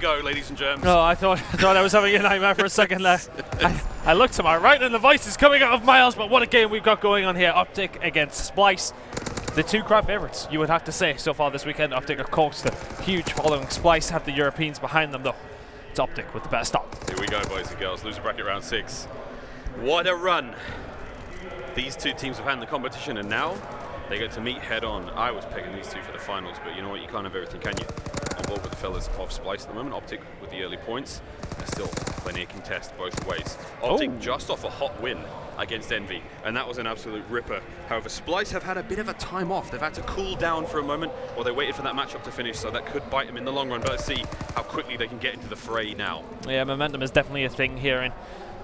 go, ladies and germs. No, I thought I was having a nightmare for a second there. I looked to my right and the voice is coming out of Miles, but what a game we've got going on here. OpTic against Splyce. The two crowd favourites, you would have to say, so far this weekend. OpTic, of course, the huge following. Splyce have the Europeans behind them, though. It's OpTic with the best stop. Here we go, boys and girls. Loser bracket round 6. What a run. These two teams have had in the competition, and now they get to meet head on. I was picking these two for the finals, but you know what? You can't have everything, can you? On board with the fellas of Splyce at the moment. OpTic with the early points. There's still plenty of contest both ways. OpTic just off a hot win against Envy, and that was an absolute ripper. However, Splyce have had a bit of a time off. They've had to cool down for a moment while they waited for that matchup to finish, so that could bite them in the long run. But let's see how quickly they can get into the fray now. Yeah, momentum is definitely a thing here, and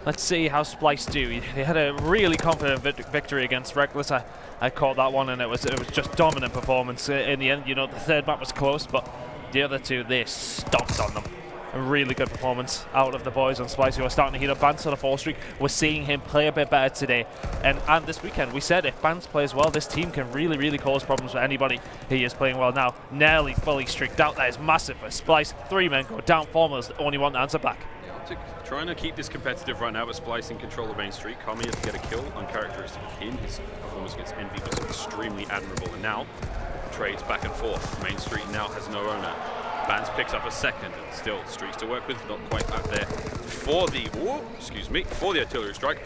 let's see how Splyce do. They had a really confident victory against Reckless. I caught that one, and it was just dominant performance. In the end, you know, the third map was close, but the other two, they stomped on them. A really good performance out of the boys on Splyce, who are starting to heat up. Bance on a 4 streak. We're seeing him play a bit better today. And this weekend, we said if Bance plays well, this team can really cause problems for anybody. He is playing well now. Nearly fully streaked out. That is massive for Splyce. 3 men go down. Formula's the only one to answer back. Trying to keep this competitive right now, but Splyce in control of main street. Kami to get a kill, uncharacteristic of him. His performance against Envy was extremely admirable, and now trades back and forth. Main street now has no owner. Bance picks up a second, and still streaks to work with, not quite out there for the artillery strike.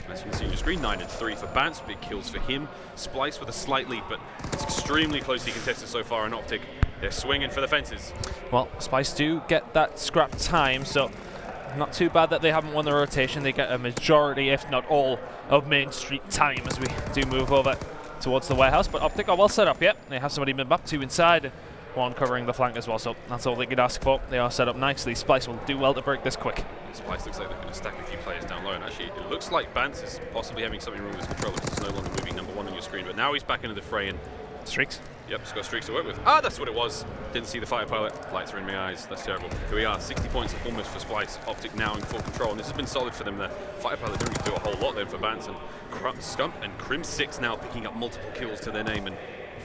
As you can see on your screen, 9 and 3 for Bance, big kills for him. Splyce with a slight lead, but it's extremely closely contested so far in OpTic. They're swinging for the fences. Well, Splyce do get that scrap time, so not too bad that they haven't won the rotation. They get a majority, if not all, of main street time as we do move over towards the warehouse. But OpTic are well set up, They have somebody mid-map, 2 inside, and 1 covering the flank as well, so that's all they could ask for. They are set up nicely. Splyce will do well to break this quick. Splyce looks like they're going to stack a few players down low, and actually it looks like Bance is possibly having something wrong with his controller because it's no longer moving number 1 on your screen, but now he's back into the fray and streaks. Yep, he's got streaks to work with. That's what it was. Didn't see the fighter pilot. Lights are in my eyes. That's terrible. Here we are, 60 points almost for Splyce. OpTic now in full control, and this has been solid for them. The fighter pilot didn't really do a whole lot then for Bance, and Scump and Crim 6 now picking up multiple kills to their name, and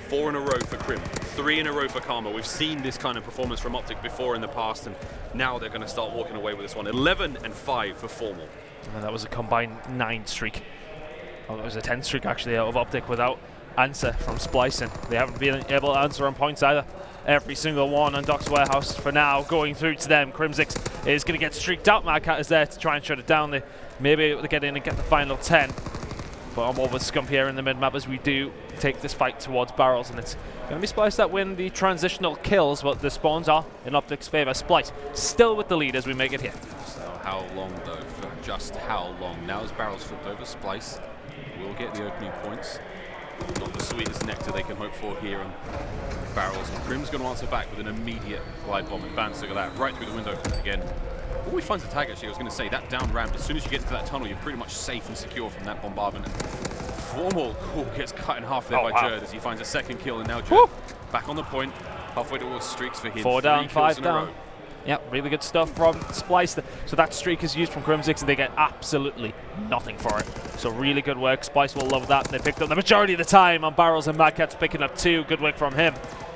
4 in a row for Crim, 3 in a row for Karma. We've seen this kind of performance from OpTic before in the past, and now they're going to start walking away with this one. 11 and 5 for Formal. And that was a combined 9 streak. Well, it was a 10 streak actually out of OpTic without answer from Splyce, and they haven't been able to answer on points either. Every single one on Doc's Warehouse for now going through to them. Crimsix is going to get streaked out. Madcat is there to try and shut it down. They may be able to get in and get the final 10. But I'm over Scump here in the mid-map as we do take this fight towards barrels, and it's going to be Splyce that win the transitional kills, but the spawns are in OpTic's favour. Splyce still with the lead as we make it here. So how long though? For just how long? Now as barrels flipped over, Splyce will get the opening points. Not the sweetest nectar they can hope for here on barrels, and Crim's going to answer back with an immediate glide bomb, and Bance, look at that, right through the window again. All he finds a tag actually, I was going to say, that down ramp, as soon as you get into that tunnel, you're pretty much safe and secure from that bombardment. Formal gets cut in half there by Jerd as he finds a second kill, and now Jerd back on the point, halfway towards streaks for him. 4 down, 5 down. Yep, really good stuff from Splyce. So that streak is used from Crimsix, and they get absolutely nothing for it. So really good work. Splyce will love that. They picked up the majority of the time on barrels, and Madcat's picking up 2. Good work from him.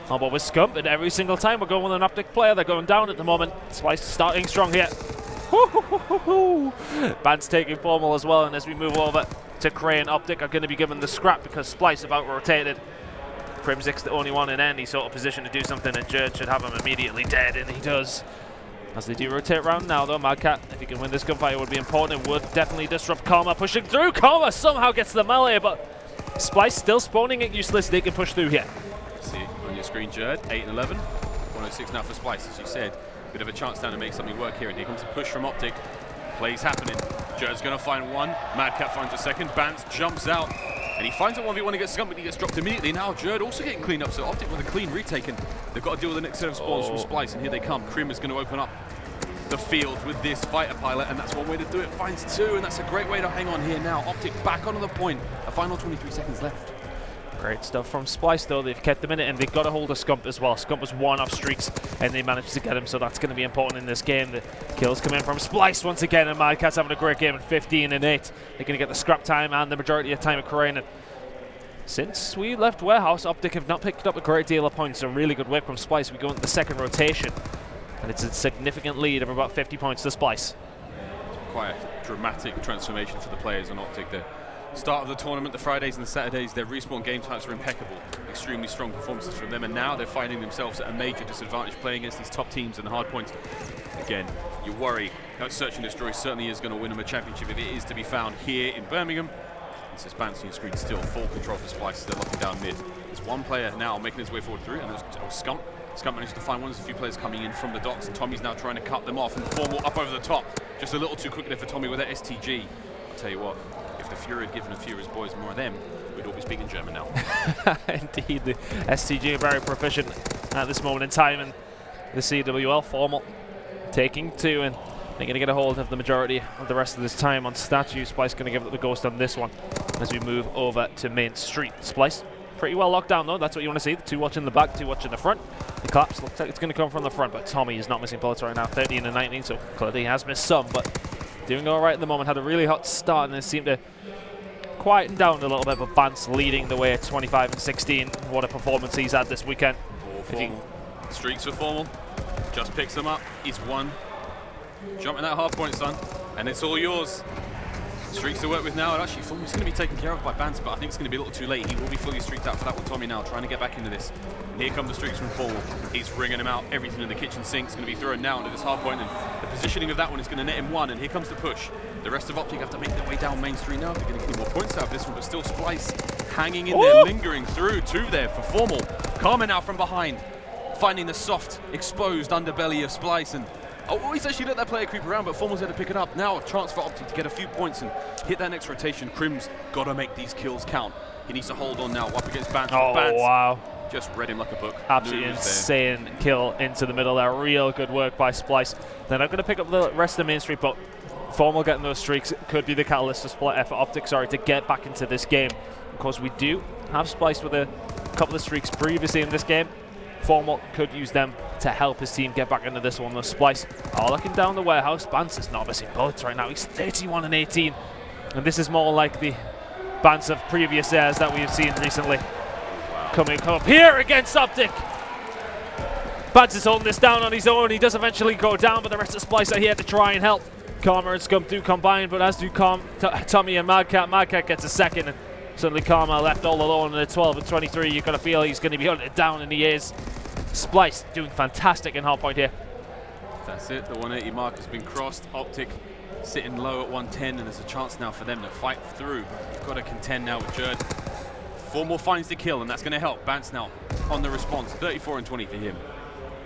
But with Scump, and every single time we're going with an OpTic player, they're going down at the moment. Splyce starting strong here. Bance taking Formal as well, and as we move over to Cray and OpTic are going to be given the scrap because Splyce have out-rotated. Crimsix the only one in any sort of position to do something, and Jerd should have him immediately dead, and he does. As they do rotate around now though, Madcat, if he can win this gunfight, it would be important. It would definitely disrupt Karma, pushing through. Karma somehow gets the melee, but Splyce still spawning it useless. They can push through here. See on your screen, Jerd, 8 and 11. 106 now for Splyce, as you said. Bit of a chance down to make something work here, and here comes a push from OpTic. Plays happening. Jerd's going to find one. Madcat finds a second. Bance jumps out, and he finds a 1v1 against Scump, but he gets dropped immediately. Now Jerd also getting cleaned up, so OpTic with a clean retake, and they've got to deal with the next set of spawns from Splyce, and here they come. Crim is going to open up the field with this fighter pilot, and that's one way to do it. Finds 2, and that's a great way to hang on here now. OpTic back onto the point. A final 23 seconds left. Great stuff from Splyce though. They've kept them in it, and they've got a hold of Scump as well. Scump was 1 off streaks, and they managed to get him, so that's going to be important in this game. The kills come in from Splyce once again, and Madcat's having a great game at 15 and 8. They're going to get the scrap time and the majority of time of Korean. Since we left Warehouse, OpTic have not picked up a great deal of points, so really good work from Splyce. We go into the second rotation. And it's a significant lead of about 50 points to Splyce. Quite a dramatic transformation for the players on OpTic. The start of the tournament, the Fridays and the Saturdays, their respawn game types were impeccable. Extremely strong performances from them, and now they're finding themselves at a major disadvantage playing against these top teams and the hard points. Again, you worry that Search and Destroy certainly is going to win them a championship if it is to be found here in Birmingham. This is bouncing your screen still, full control for Splyce. They're locking down mid. There's one player now making his way forward through, and there's Scump. Scump managed to find one. There's a few players coming in from the docks, and Tommy's now trying to cut them off, and Formal up over the top. Just a little too quick there for Tommy with that STG. I'll tell you what, if the Fury had given a few of his boys more of them, we'd all be speaking German now. Indeed, the STG are very proficient at this moment in time, and the CWL Formal taking two, and they're going to get a hold of the majority of the rest of this time on statue. Splyce going to give it the ghost on this one as we move over to Main Street. Splyce pretty well locked down though, that's what you want to see. The two watching the back, two watching the front. The collapse looks like it's going to come from the front, but Tommy is not missing bullets right now, 13 and 19, so clearly he has missed some, but doing all right at the moment. Had a really hot start and then seemed to quieten down a little bit, but Bance leading the way at 25 and 16. What a performance he's had this weekend. Streaks for Formal, just picks them up. He's won. Jumping that hard point, son, and it's all yours. Streaks to work with now, and actually Formal's going to be taken care of by Bance, but I think it's going to be a little too late. He will be fully streaked out for that one. Tommy now trying to get back into this. And here come the streaks from Formal. He's ringing him out. Everything in the kitchen sink is going to be thrown now into this hard point, and the positioning of that one is going to net him one, and here comes the push. The rest of OpTic have to make their way down Main Street now. They're going to get more points out of this one, but still Splyce hanging in there, lingering through. Two there for Formal. Karma now from behind, finding the soft, exposed underbelly of Splyce, and he's actually let that player creep around, but Formal's there to pick it up. Now a chance for OpTic to get a few points and hit that next rotation. Crim's got to make these kills count. He needs to hold on now up against Bance. Oh, Bance wow. just read him like a book. Absolutely insane kill into the middle there. Real good work by Splyce. They're not going to pick up the rest of the Main Street, but Formal getting those streaks could be the catalyst for OpTic, to get back into this game. Of course, we do have Splyce with a couple of streaks previously in this game. Formal could use them to help his team get back into this one. The Splyce are looking down the warehouse. Bance is not missing bullets right now. He's 31 and 18. And this is more like the Bance of previous years that we've seen recently. Wow. Coming up here against OpTic. Bance is holding this down on his own. He does eventually go down, but the rest of Splyce are here to try and help. Karma and Scump do combine, but as do Tommy and Madcat. Madcat gets a second, and suddenly Karma left all alone at 12 and 23. You've got to feel he's going to be hunted down, and he is. Splyce doing fantastic in hardpoint here. That's it, the 180 mark has been crossed. OpTic sitting low at 110, and there's a chance now for them to fight through. Got to contend now with Jerd. Formal finds the kill, and that's going to help. Bance now on the response, 34 and 20 for him.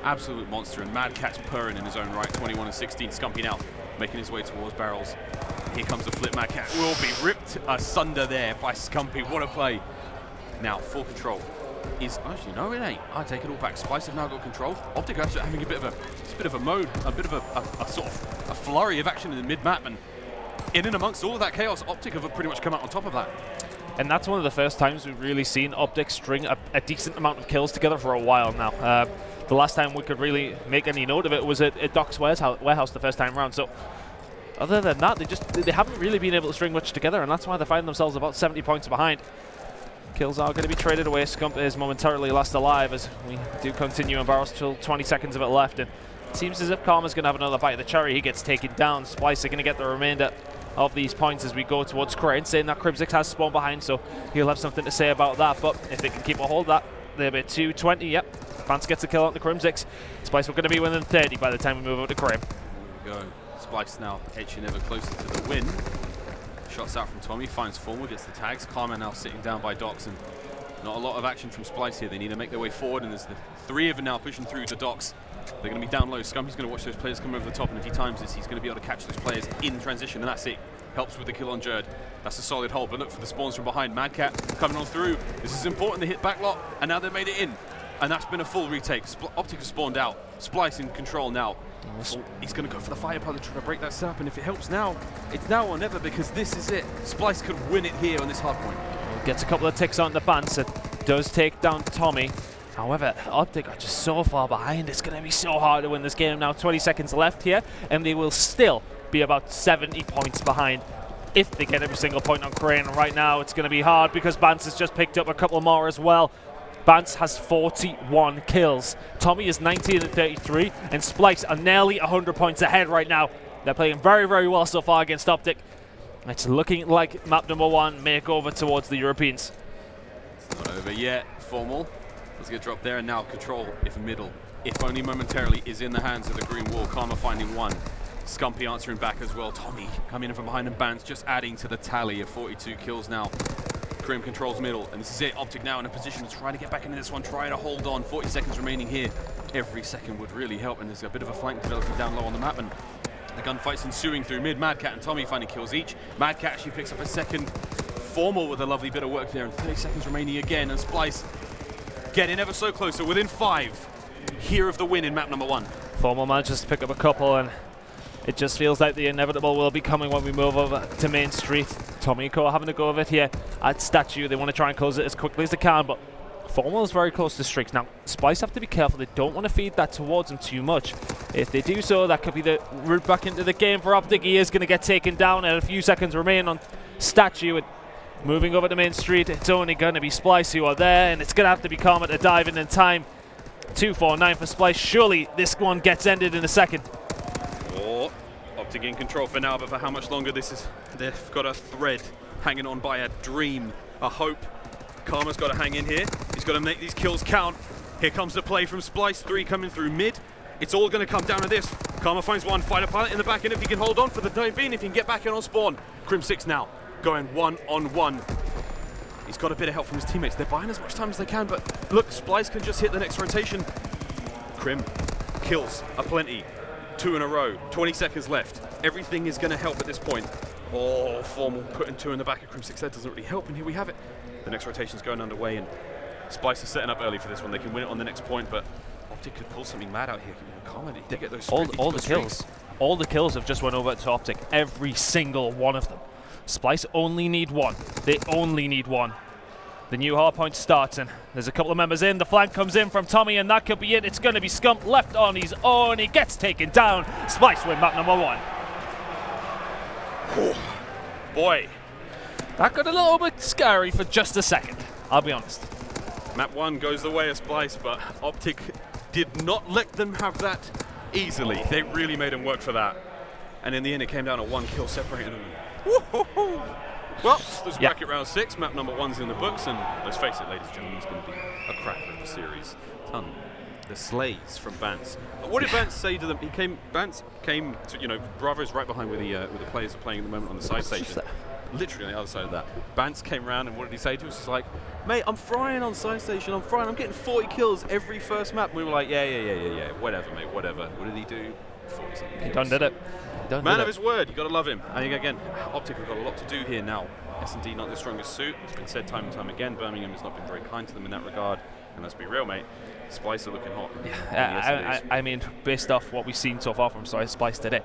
Absolute monster, and Madcat's purring in his own right, 21 and 16. Scumpy now making his way towards barrels. Here comes the flip. Madcat will be ripped asunder there by Scumpy. What a play. Now, full control. Actually, no, it ain't. I take it all back. Splyce have now got control. OpTic actually having a bit of a mode, a bit of a sort of a flurry of action in the mid-map, and in and amongst all of that chaos, OpTic have pretty much come out on top of that. And that's one of the first times we've really seen OpTic string a decent amount of kills together for a while now. The last time we could really make any note of it was at Doc's warehouse the first time around. So other than that, they haven't really been able to string much together, and that's why they find themselves about 70 points behind. Kills are going to be traded away. Scump is momentarily last alive as we do continue on barrels till 20 seconds of it left, and it seems as if Karma's going to have another bite of the cherry. He gets taken down. Splyce are going to get the remainder of these points as we go towards Crane, saying that Crimsix has spawned behind, so he'll have something to say about that. But if they can keep a hold of that, they'll be 220. Yep, Bance gets a kill on the Crimsix. Splyce are going to be within 30 by the time we move over to Crane. There we go. Splyce now edging ever closer to the win. Shots out from Tommy, finds Formal, gets the tags. Karma now sitting down by Docks, and not a lot of action from Splyce here. They need to make their way forward, and there's the three of them now pushing through to Docks. They're going to be down low. Scumpy's going to watch those players come over the top, and if he times this, he's going to be able to catch those players in transition, and that's it. Helps with the kill on Jerd. That's a solid hold, but look for the spawns from behind. Madcat coming on through. This is important, they hit back lot, and now they've made it in. And that's been a full retake. OpTic has spawned out. Splyce in control now. He's going to go for the firepower to try to break that setup, and if it helps now, it's now or never, because this is it. Splyce could win it here on this hard point. Gets a couple of ticks on the Bance. It does take down Tommy. However, OpTic are just so far behind. It's going to be so hard to win this game now. 20 seconds left here, and they will still be about 70 points behind if they get every single point on Crane. Right now, it's going to be hard because Bance has just picked up a couple more as well. Bance has 41 kills. Tommy is 19 and 33, and Splyce are nearly 100 points ahead right now. They're playing very, very well so far against OpTic. It's looking like map number 1 may go over towards the Europeans. It's not over yet. Formal. Let's get dropped there, and now Control, if middle, if only momentarily, is in the hands of the green wall. Karma finding 1. Scumpy answering back as well. Tommy coming in from behind, and Bance just adding to the tally of 42 kills now. Grim controls middle, and this is it. OpTic now in a position to try to get back into this one, try to hold on. 40 seconds remaining here. Every second would really help, and there's a bit of a flank developing down low on the map, and the gunfight's ensuing through mid. Madcat and Tommy finding kills each. Madcat actually picks up a second. Formal with a lovely bit of work there, and 30 seconds remaining again, and Splyce getting ever so closer, within 5 here of the win in map number 1. Formal manages to pick up a couple, and it just feels like the inevitable will be coming when we move over to Main Street. Tommy and Co having to go of it here at Statue. They want to try and close it as quickly as they can, but Formal is very close to streaks. Now, Splyce have to be careful. They don't want to feed that towards him too much. If they do so, that could be the route back into the game for OpTic. He is going to get taken down, and a few seconds remain on Statue. And moving over to Main Street, it's only going to be Splyce who are there, and it's going to have to be Karma to dive in time. 2-4-9 for Splyce. Surely this one gets ended in a second. Oh, OpTic in control for now, but for how much longer this is, they've got a thread hanging on by a dream, a hope. Karma's got to hang in here. He's got to make these kills count. Here comes the play from Splyce. 3 coming through mid. It's all going to come down to this. Karma finds 1 fighter pilot in the back end if he can hold on for the time being, if he can get back in on spawn. Crim 6 now going 1-on-1. He's got a bit of help from his teammates. They're buying as much time as they can, but look, Splyce can just hit the next rotation. Crim kills aplenty. 2 in a row. 20 seconds left. Everything is going to help at this point. Oh, Formal putting 2 in the back of Crim 6. That doesn't really help, and here we have it. The next rotation's going underway, and Splyce is setting up early for this one. They can win it on the next point, but OpTic could pull something mad out here. Karma, they get those all the kills have just went over to OpTic. Every single one of them. Splyce only need 1. They only need 1. The new hard point starts, and there's a couple of members in. The flank comes in from Tommy, and that could be it. It's going to be Scump left on his own. He gets taken down. Splyce win map number 1. Oh, boy. That got a little bit scary for just a second, I'll be honest. Map 1 goes the way of Splyce, but OpTic did not let them have that easily. They really made them work for that. And in the end, it came down to 1 kill separating them. Woo-hoo-hoo. Well, there's bracket round 6. Map number 1's in the books, and let's face it, ladies and gentlemen, it's going to be a cracker of a series. The slays from Bance. What did Bance say to them? Bance came to, Bravo's right behind where the players are playing at the moment on the side station. Literally on the other side of that. Bance came around, and what did he say to us? He's like, mate, I'm frying on side station. I'm frying. I'm getting 40 kills every first map. And we were like, yeah. Whatever, mate, whatever. What did he do? 40 something kills. He done did it. Man of his word. You got to love him. I think, again, OpTic have got a lot to do here now. S&D not the strongest suit. It's been said time and time again. Birmingham has not been very kind to them in that regard. And let's be real, mate. Splyce are looking hot. Yeah, I mean, based off what we've seen so far from Splyce today,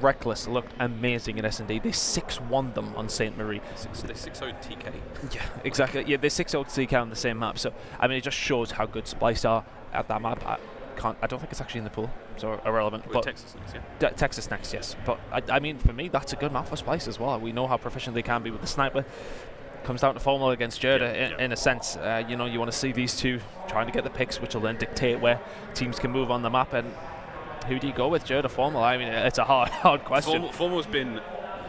Reckless looked amazing in S&D. They 6-1 them on St. Marie. They 6-0'd TK. Yeah, exactly. Yeah, they 6-0'd TK on the same map. So, I mean, it just shows how good Splyce are at that map. I don't think it's actually in the pool, so irrelevant. Well, but Texas next, yeah. Texas next, yes. But, I mean, for me, that's a good map for Splyce as well. We know how proficient they can be with the sniper. Comes down to Formal against Jerda in a sense. You want to see these two trying to get the picks, which will then dictate where teams can move on the map. And who do you go with, Jerda, Formal? I mean, it's a hard question. Formal's been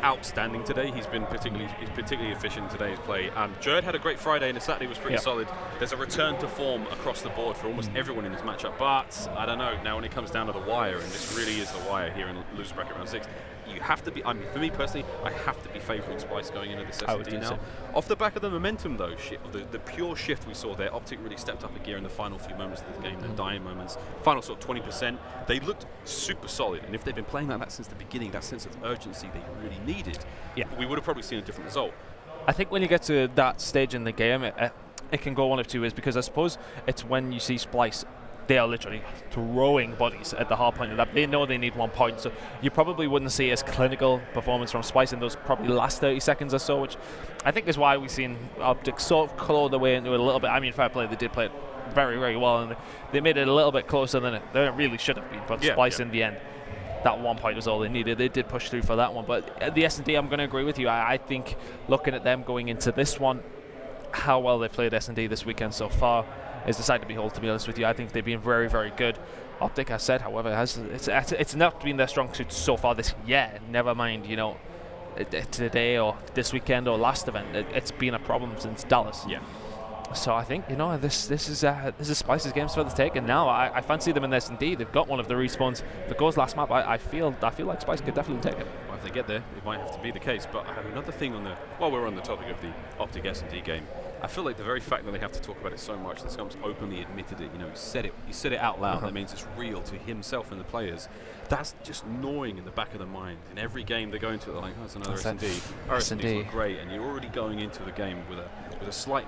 outstanding today. He's been particularly efficient in today's play. Jerd had a great Friday, and the Saturday was pretty solid. There's a return to form across the board for almost everyone in this matchup. But I don't know, now when it comes down to the wire, and this really is the wire here in loser bracket round 6, you have to be, for me personally, I have to be favouring Splyce going into this S&D now. So. Off the back of the momentum, though, the pure shift we saw there, OpTic really stepped up a gear in the final few moments of the game, the dying moments, final sort of 20%. They looked super solid, and if they've been playing like that since the beginning, that sense of urgency they really needed, we would have probably seen a different result. I think when you get to that stage in the game, it can go one of two ways, because I suppose it's when you see Splyce, they are literally throwing bodies at the hard point of that. They know they need 1 point, so you probably wouldn't see as clinical performance from Splyce in those probably last 30 seconds or so, which I think is why we've seen OpTic sort of claw their way into it a little bit. I mean, fair play, they did play it very, very well, and they made it a little bit closer than it really should have been, but Splyce in the end, that 1 point was all they needed. They did push through for that one, but the S&D, I'm going to agree with you. I think looking at them going into this one, how well they've played S&D this weekend so far is the sight to behold, to be honest with you. I think they've been very, very good. OpTic has said, however, it's not been their strong suit so far this year. Never mind, you know, today or this weekend or last event. It's been a problem since Dallas. Yeah. So I think, you know, this is Splyce's games for the taking now. I fancy them in S&D. They've got one of the respawns. If it goes last map, I feel like Splyce could definitely take it. Well, if they get there, it might have to be the case. But I have another thing while we're on the topic of the OpTic S&D game, I feel like the very fact that they have to talk about it so much, that Scump's openly admitted it, you know, he said it out loud. That means it's real to himself and the players. That's just gnawing in the back of the mind. In every game they go into it, they're like, oh, it's another S&D. Our S&D's not great, and you're already going into the game with a slight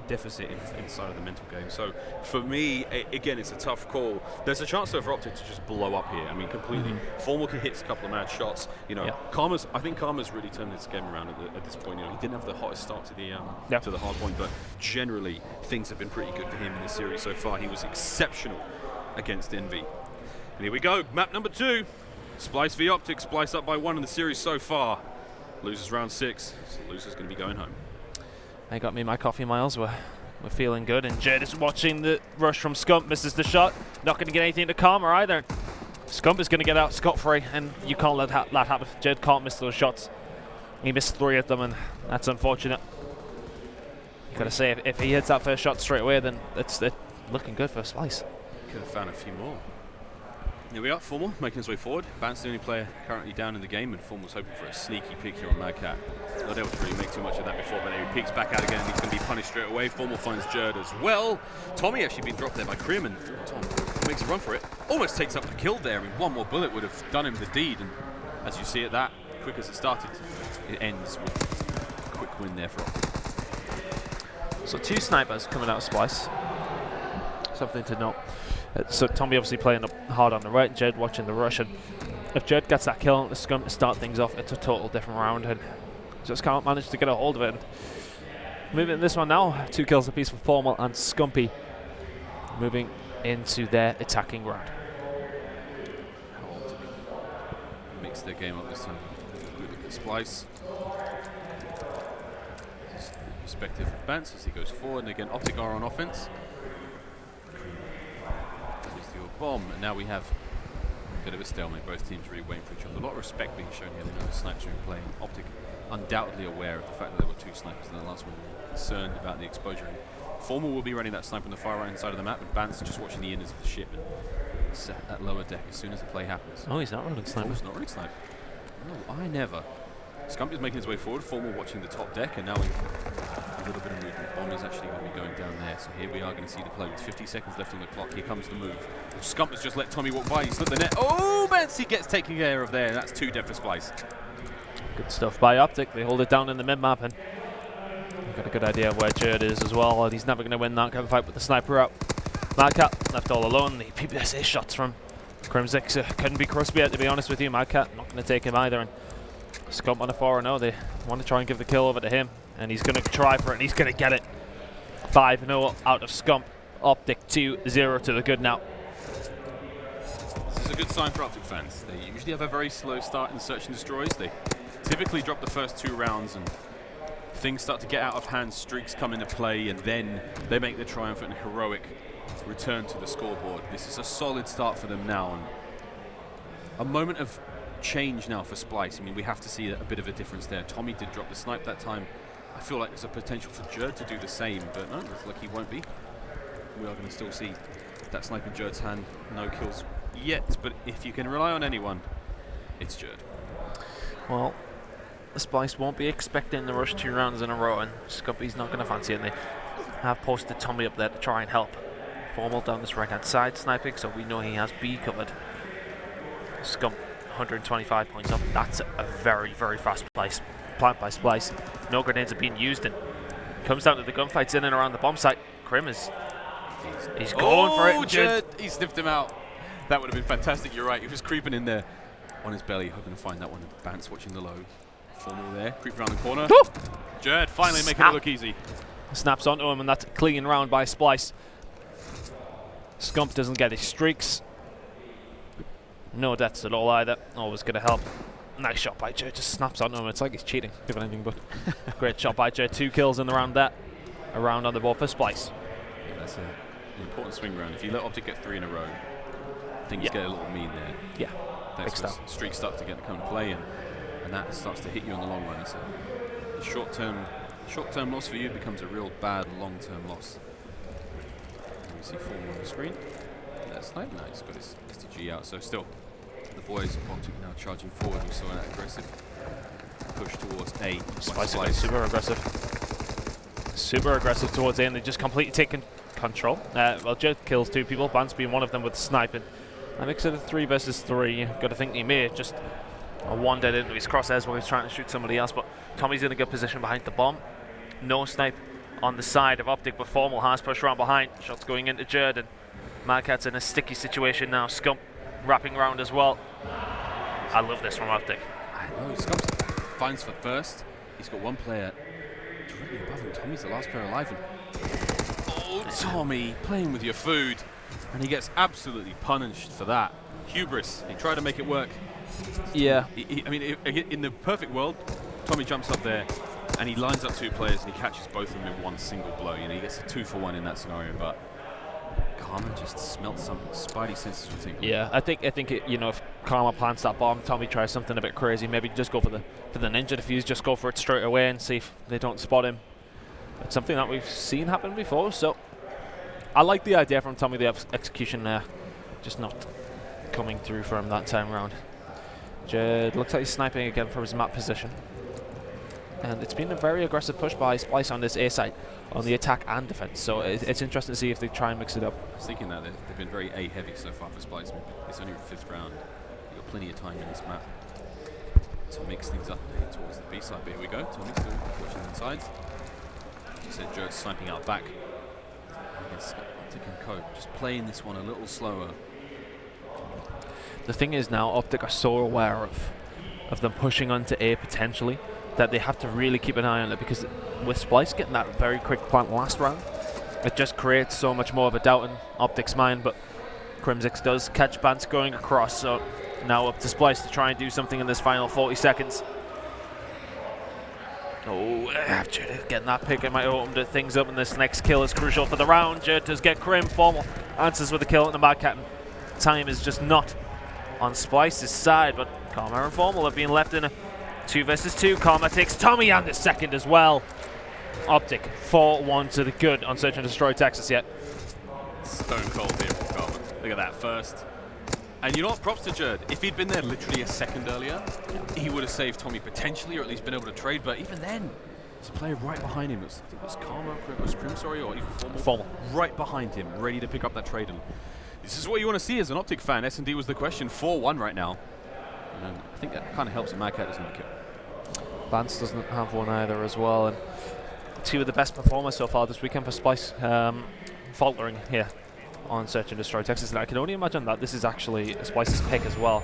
deficit inside of the mental game. So for me, again, it's a tough call. There's a chance though for OpTic to just blow up here. I mean, completely. Formal hits a couple of mad shots. You know, I think Karma's really turned this game around at this point. You know, he didn't have the hottest start to the hard point, but generally things have been pretty good for him in this series so far. He was exceptional against Envy. And here we go, map number 2. Splyce v OpTic. Splyce up by 1 in the series so far. Loses round 6. So the loser's going to be going home. They got me my coffee, Miles. We're feeling good. And Jed is watching the rush from Scump. Misses the shot. Not going to get anything to Karma either. Scump is going to get out scot-free, and you can't let that happen. Jed can't miss those shots. He missed 3 of them, and that's unfortunate. You got to say, if he hits that first shot straight away, then it's looking good for Splyce. Could have found a few more. Here we are, Formal making his way forward. Bant's the only player currently down in the game, and Formal's hoping for a sneaky pick here on Madcat. Not able to really make too much of that before, but he peeks back out again, and he's going to be punished straight away. Formal finds Jerd as well. Tommy actually been dropped there by Krim, and Tom makes a run for it. Almost takes up the kill there, and one more bullet would have done him the deed. And as you see it, that quick as it started, it ends with a quick win there for OpTic. So 2 snipers coming out of Splyce. Something to note. So Tommy obviously playing up hard on the right, Jed watching the rush, and if Jed gets that kill on the Scump to start things off, it's a total different round, and just can't manage to get a hold of it. Moving in this one now, 2 kills apiece for Formal and Scumpy, moving into their attacking round. Mix their game up this time. Good look at Splyce. Perspective of Bance as he goes forward, and again OpTic are on offense. Bomb, and now we have a bit of a stalemate. Both teams really waiting for each other. A lot of respect being shown here. The snipers are playing. OpTic undoubtedly aware of the fact that there were 2 snipers in the last one. Concerned about the exposure. Formal will be running that sniper on the far right hand side of the map, and Bance just watching the inners of the ship and set that lower deck as soon as the play happens. Oh, he's not running sniper. Formal's not running sniper. No, I never. Scump is making his way forward. Formal watching the top deck, and now we a little bit of movement. Bomb is actually going to be going down there. So here we are going to see the play with 50 seconds left on the clock. Here comes the move. Scump has just let Tommy walk by. He slipped the net. Oh, Bancy gets taken care of there. And that's 2 dead for Splyce. Good stuff by OpTic. They hold it down in the mid-map, and they've got a good idea of where Jerd is as well. He's never going to win that gunfight with the sniper out. Madcat left all alone. The PPSA shots from Crimsix couldn't be crispy yet, to be honest with you. Madcat not going to take him either. And Scump on a 4-0. They want to try and give the kill over to him, and he's going to try for it, and he's going to get it. 5-0 out of Scump. OpTic 2-0 to the good now. This is a good sign for OpTic fans. They usually have a very slow start in Search and Destroys. They typically drop the first 2 rounds, and things start to get out of hand. Streaks come into play, and then they make the triumphant and heroic return to the scoreboard. This is a solid start for them now, and a moment of change now for Splyce. I mean, we have to see a bit of a difference there. Tommy did drop the snipe that time. I feel like there's a potential for Jerd to do the same, but no, looks like he won't be. We are going to still see that snipe in Jerd's hand. No kills yet, but if you can rely on anyone, it's Jerd. Well, Splyce won't be expecting the rush 2 rounds in a row, and Scumpy's not going to fancy it. And they have posted Tommy up there to try and help. Formal down this right-hand side sniping, so we know he has B covered. Scump 125 points up. That's a very, very fast plant by Splyce. No grenades are being used, and comes down to the gunfights in and around the bomb site. Krim is he's going for it. Jerd, he sniffed him out. That would have been fantastic. You're right. He was creeping in there on his belly, hoping to find that one. Bance watching the low. Formal there, creep around the corner. Woo! Jerd finally making it look easy. Snaps onto him, and that's a clean round by Splyce. Scump doesn't get his streaks. No deaths at all either. Always going to help. Nice shot by Jerd. Just snaps onto him. It's like he's cheating, if anything, but great shot by Jerd. 2 kills in the round there. around on the board for Splyce. Yeah, that's an important swing round. If you let OpTic get 3 in a row, things get a little mean there. Yeah, That's when streaks start to come to play, and that starts to hit you in the long run. It's a short-term loss for you becomes a real bad long-term loss. And we see 4 on the screen. That's Snipe now. He's got his STG out. So still, the boys of OpTic now charging forward. We saw that aggressive push towards A. Splyce super aggressive. Super aggressive towards A, and they just completely taken control. Well, Jed kills 2 people, Bance being one of them with sniping. That makes it a 3 versus 3. You've got to think he may just wandered into his crosshairs while he's trying to shoot somebody else, but Tommy's in a good position behind the bomb. No snipe on the side of OpTic, but Formal has pushed around behind. Shots going into Jerd, and Mad Cat's in a sticky situation now. Scump wrapping around as well. I love this from OpTic. I know, Scump finds for first. He's got 1 player directly above him. Tommy's the last player alive. Oh, Tommy, playing with your food. And he gets absolutely punished for that. Hubris. He tried to make it work. Yeah. I mean, in the perfect world, Tommy jumps up there and he lines up 2 players and he catches both of them in 1 single blow. You know, he gets a 2 for 1 in that scenario, but Karma just smelt something. Spidey senses were tingling. Yeah, I think you know, if Karma plants that bomb, Tommy tries something a bit crazy. Maybe just go for the ninja defuse, just go for it straight away and see if they don't spot him. It's something that we've seen happen before, so I like the idea from Tommy. The execution there, just not coming through for him that time round. Jed looks like he's sniping again from his map position. And it's been a very aggressive push by Splyce on this A side, on the attack and defense. So it's interesting to see if they try and mix it up. I was thinking that they've been very A heavy so far for Splyce. It's only the 5th round. You've got plenty of time in this map to mix things up and head towards the B side. But here we go. Tommy still watching inside. As you said, Jerd's sniping out back. Against OpTic and Co. Just playing this one a little slower. The thing is now, OpTic are so aware of them pushing onto A potentially, that they have to really keep an eye on it, because with Splyce getting that very quick plant last round, it just creates so much more of a doubt in OpTic's mind. But Crimsix does catch Bance going across, so now up to Splyce to try and do something in this final 40 seconds. Oh, Jerd getting that pick, it might have opened things up, and this next kill is crucial for the round. Jerd does get Crim. Formal answers with a kill, and the Mad Cat time is just not on Splyce's side, but Karma and Formal have been left in a 2 versus 2. Karma takes Tommy and the second as well. OpTic 4-1 to the good on Search and Destroy Texas yet. Stone cold here from Karma. Look at that first. And you know what, props to Jerd. If he'd been there literally a second earlier, he would have saved Tommy potentially, or at least been able to trade. But even then, there's a player right behind him. It was Karma, was Crim, sorry, or even Formal. Right behind him, ready to pick up that trade. And this is what you want to see as an OpTic fan. S&D was the question. 4-1 right now. And I think that kind of helps that Mad Cat doesn't have a kill. Bance doesn't have one either as well. And 2 of the best performers so far this weekend for Splyce, faltering here on Search and Destroy Texas. And I can only imagine that this is actually Splyce's pick as well.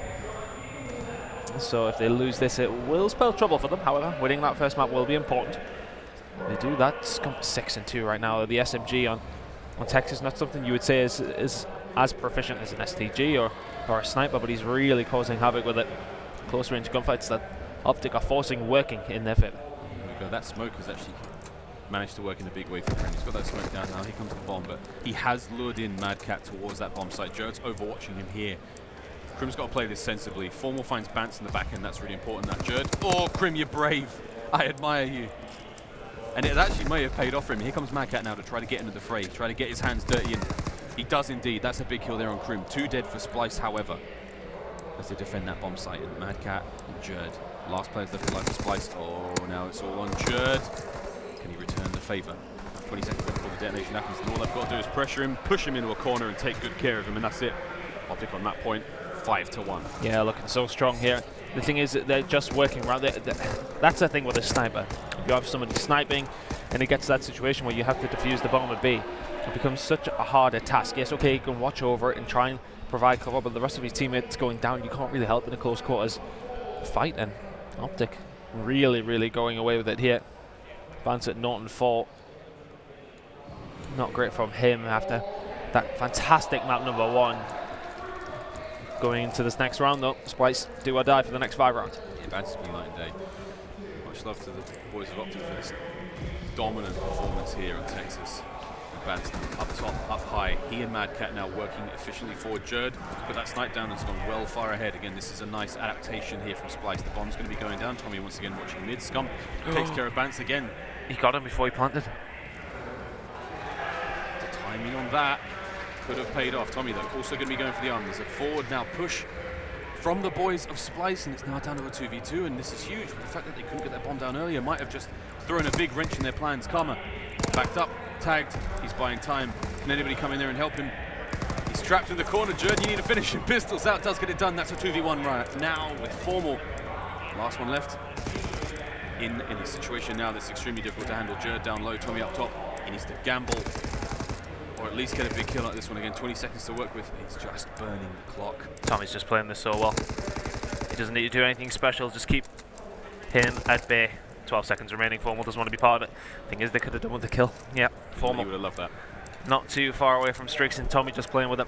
So if they lose this, it will spell trouble for them. However, winning that first map will be important. They do that. Scump 6-2 right now. The SMG on Texas, not something you would say is as proficient as an STG or a sniper, but he's really causing havoc with it. Close range gunfights that OpTic are forcing working in their favor. That smoke has actually managed to work in a big way for Crim. He's got that smoke down now. Here comes the bomb, but he has lured in Mad Cat towards that bomb site. Jerd's overwatching him here. Crim's got to play this sensibly. Formal finds Bance in the back end. That's really important. That Jerd. Oh, Crim, you're brave. I admire you. And it actually may have paid off for him. Here comes Mad Cat now to try to get into the fray, try to get his hands dirty, and he does indeed. That's a big kill there on Crim. 2 dead for Splyce, however, as they defend that bomb site. And Mad Cat and Jerd. Last players left alive for Splyce. Oh, now it's all on Jerd. Can he return the favour? 20 seconds before the detonation happens, and all they've got to do is pressure him, push him into a corner, and take good care of him, and that's it. OpTic on that point, 5-1. Yeah, looking so strong here. The thing is that they're just working around. That's the thing with a sniper. If you have somebody sniping, and it gets to that situation where you have to defuse the bomb at B, it becomes such a harder task. Yes, okay, you can watch over it and try and provide cover, but the rest of his teammates going down, you can't really help in a close quarters fight, and OpTic really, really going away with it here. Bance at Norton 4. Not great from him after that fantastic map number 1. Going into this next round though, Splyce do or die for the next 5 rounds. Yeah, Bance has been light and day. much love to the boys of OpTic for this dominant performance here in Texas. Banston up top, up high. He and Mad Cat now working efficiently forward. Jerd, but that snipe down has gone well far ahead. Again, this is a nice adaptation here from Splyce. The bomb's going to be going down. Tommy once again watching mid. Scum takes care of Bance again. He got him before he planted. The timing on that could have paid off. Tommy, though, also going to be going for the arm. There's a forward now push from the boys of Splyce, and it's now down to a 2v2, and this is huge. The fact that they couldn't get that bomb down earlier might have just thrown a big wrench in their plans. Karma backed up, tagged, he's buying time. Can anybody come in there and help him? He's trapped in the corner. Jerd, you need to finish him. Pistols out, does get it done. That's a 2v1 right now with Formal. Last one left. In a situation now that's extremely difficult to handle. Jerd down low, Tommy up top. He needs to gamble, or at least get a big kill like this one again. 20 seconds to work with. He's just burning the clock. Tommy's just playing this so well. He doesn't need to do anything special, just keep him at bay. 12 seconds remaining. Formal doesn't want to be part of it. Thing is, they could have done with the kill. Yeah, Formal. You would have loved that. Not too far away from Strix, and Tommy just playing with it,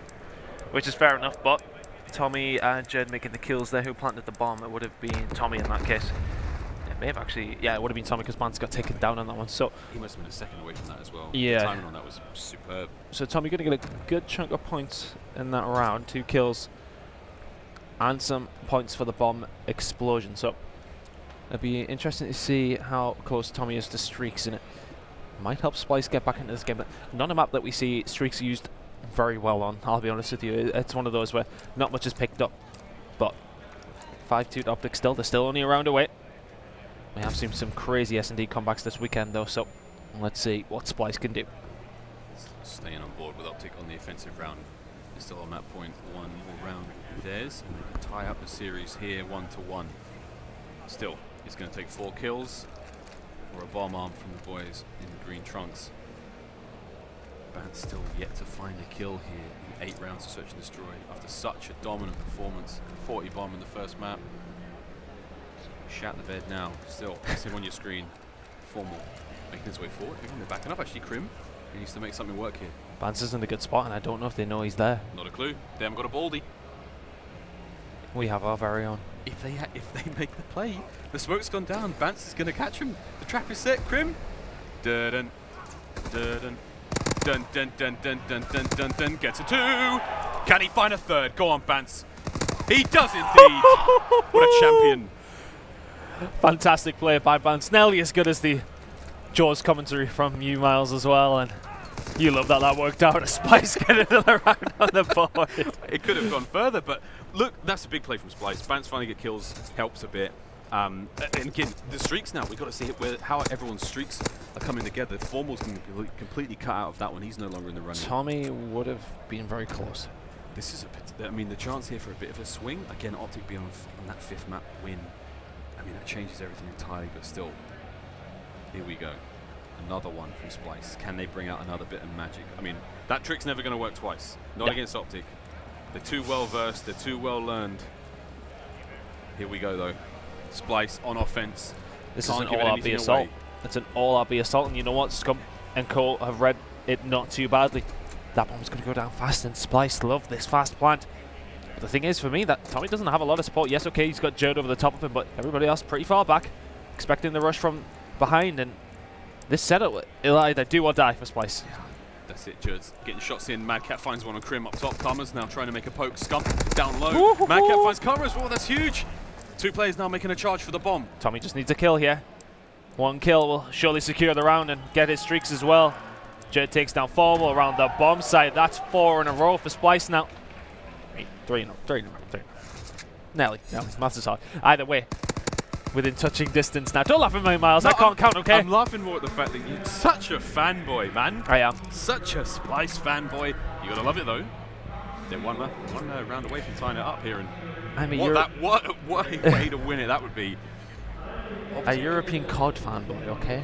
which is fair enough, but Tommy and Jed making the kills there. Who planted the bomb? It would have been Tommy in that case. It may have actually, yeah, it would have been Tommy because Bance got taken down on that one. So he must have been a second away from that as well. Yeah. The timing on that was superb. So Tommy going to get a good chunk of points in that round. 2 kills and some points for the bomb explosion. So it'll be interesting to see how close Tommy is to Streaks in it. Might help Splyce get back into this game, but not a map that we see Streaks used very well on, I'll be honest with you. It's one of those where not much is picked up, but 5-2 to OpTic still. They're still only a round away. We have seen some crazy S&D comebacks this weekend though, so let's see what Splyce can do. Staying on board with OpTic on the offensive round. They're still on that point, 1 more round with theirs, and they can tie up the series here 1-1. Still, it's going to take 4 kills or a bomb arm from the boys in the green trunks. Bance still yet to find a kill here in 8 rounds of Search and Destroy after such a dominant performance. 40 bomb in the first map. Shat the bed now. Still, it's him on your screen. Formal making his way forward. They're backing up actually. Crim, he needs to make something work here. Bance is in a good spot, and I don't know if they know he's there. Not a clue. They haven't got a baldy. We have our very own. If they make the play, the smoke's gone down. Bance is going to catch him. The trap is set. Crim. Dun dun dun dun dun dun dun dun dun dun. Gets a 2. Can he find a third? Go on, Bance. He does indeed. What a champion. Fantastic play by Bance. Nearly as good as the Jaws commentary from you, Miles, as well. And you love that worked out. A Splyce getting another round on the board. It could have gone further, but look, that's a big play from Splyce. Bance finally get kills, helps a bit. And again, the streaks now, we've got to see how everyone's streaks are coming together. Formal's going to be completely cut out of that one. He's no longer in the running. Tommy would have been very close. This is I mean, the chance here for a bit of a swing. Again, OpTic being on that 5th map win. I mean, that changes everything entirely, but still, here we go. Another one from Splyce. Can they bring out another bit of magic? I mean, that trick's never going to work twice. Not against OpTic. They're too well versed. They're too well learned. Here we go, though. Splyce on offense. This is an all-RB assault. It's an all-RB assault, and you know what? Scum and Cole have read it not too badly. That bomb's going to go down fast, and Splyce love this fast plant. But the thing is, for me, that Tommy doesn't have a lot of support. Yes, okay, he's got Jerd over the top of him, but everybody else pretty far back, expecting the rush from behind, and this setup, it'll either do or die for Splyce. Yeah, that's it, Jerd's getting shots in. Mad Cat finds one on Crim up top. Karma's now trying to make a poke. Scum down low. Mad Cat finds Karma as well. That's huge. 2 players now making a charge for the bomb. Tommy just needs a kill here. 1 kill will surely secure the round and get his streaks as well. Jerd takes down Formal around the bomb site. That's 4 in a row for Splyce now. 3 in a row. Nelly. Maths is hard. Either way, within touching distance now. Don't laugh at me, Miles. No, I can't count, okay? I'm laughing more at the fact that you're such a fanboy, man. I am. Such a Splyce fanboy. You gotta love it, though. They're one round away from tying it up here. And I mean, what a way to win it that would be. A European COD fanboy, okay?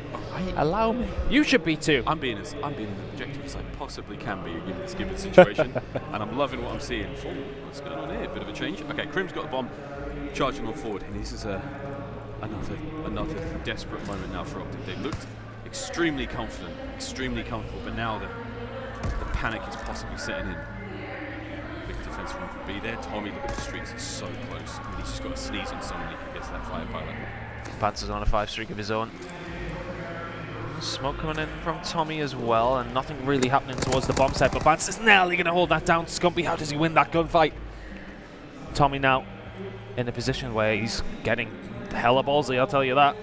Allow me. You should be too. I'm being as objective as I possibly can be given this given situation, and I'm loving what I'm seeing. What's going on here? Bit of a change. Okay, Crim's got the bomb, charging on forward, and this is another desperate moment now for OpTic. They looked extremely confident, extremely comfortable, but now the panic is possibly setting in. Big defense room from B there. Tommy, look at the streaks, it's so close. I mean, he's just got to sneeze on someone, he can get to that fire pilot. Panzer's on a 5 streak of his own. Smoke coming in from Tommy as well, and nothing really happening towards the bomb site, but Panzer's nearly going to hold that down. Scumpy, how does he win that gunfight? Tommy now in a position where he's getting hella ballsy, I'll tell you that.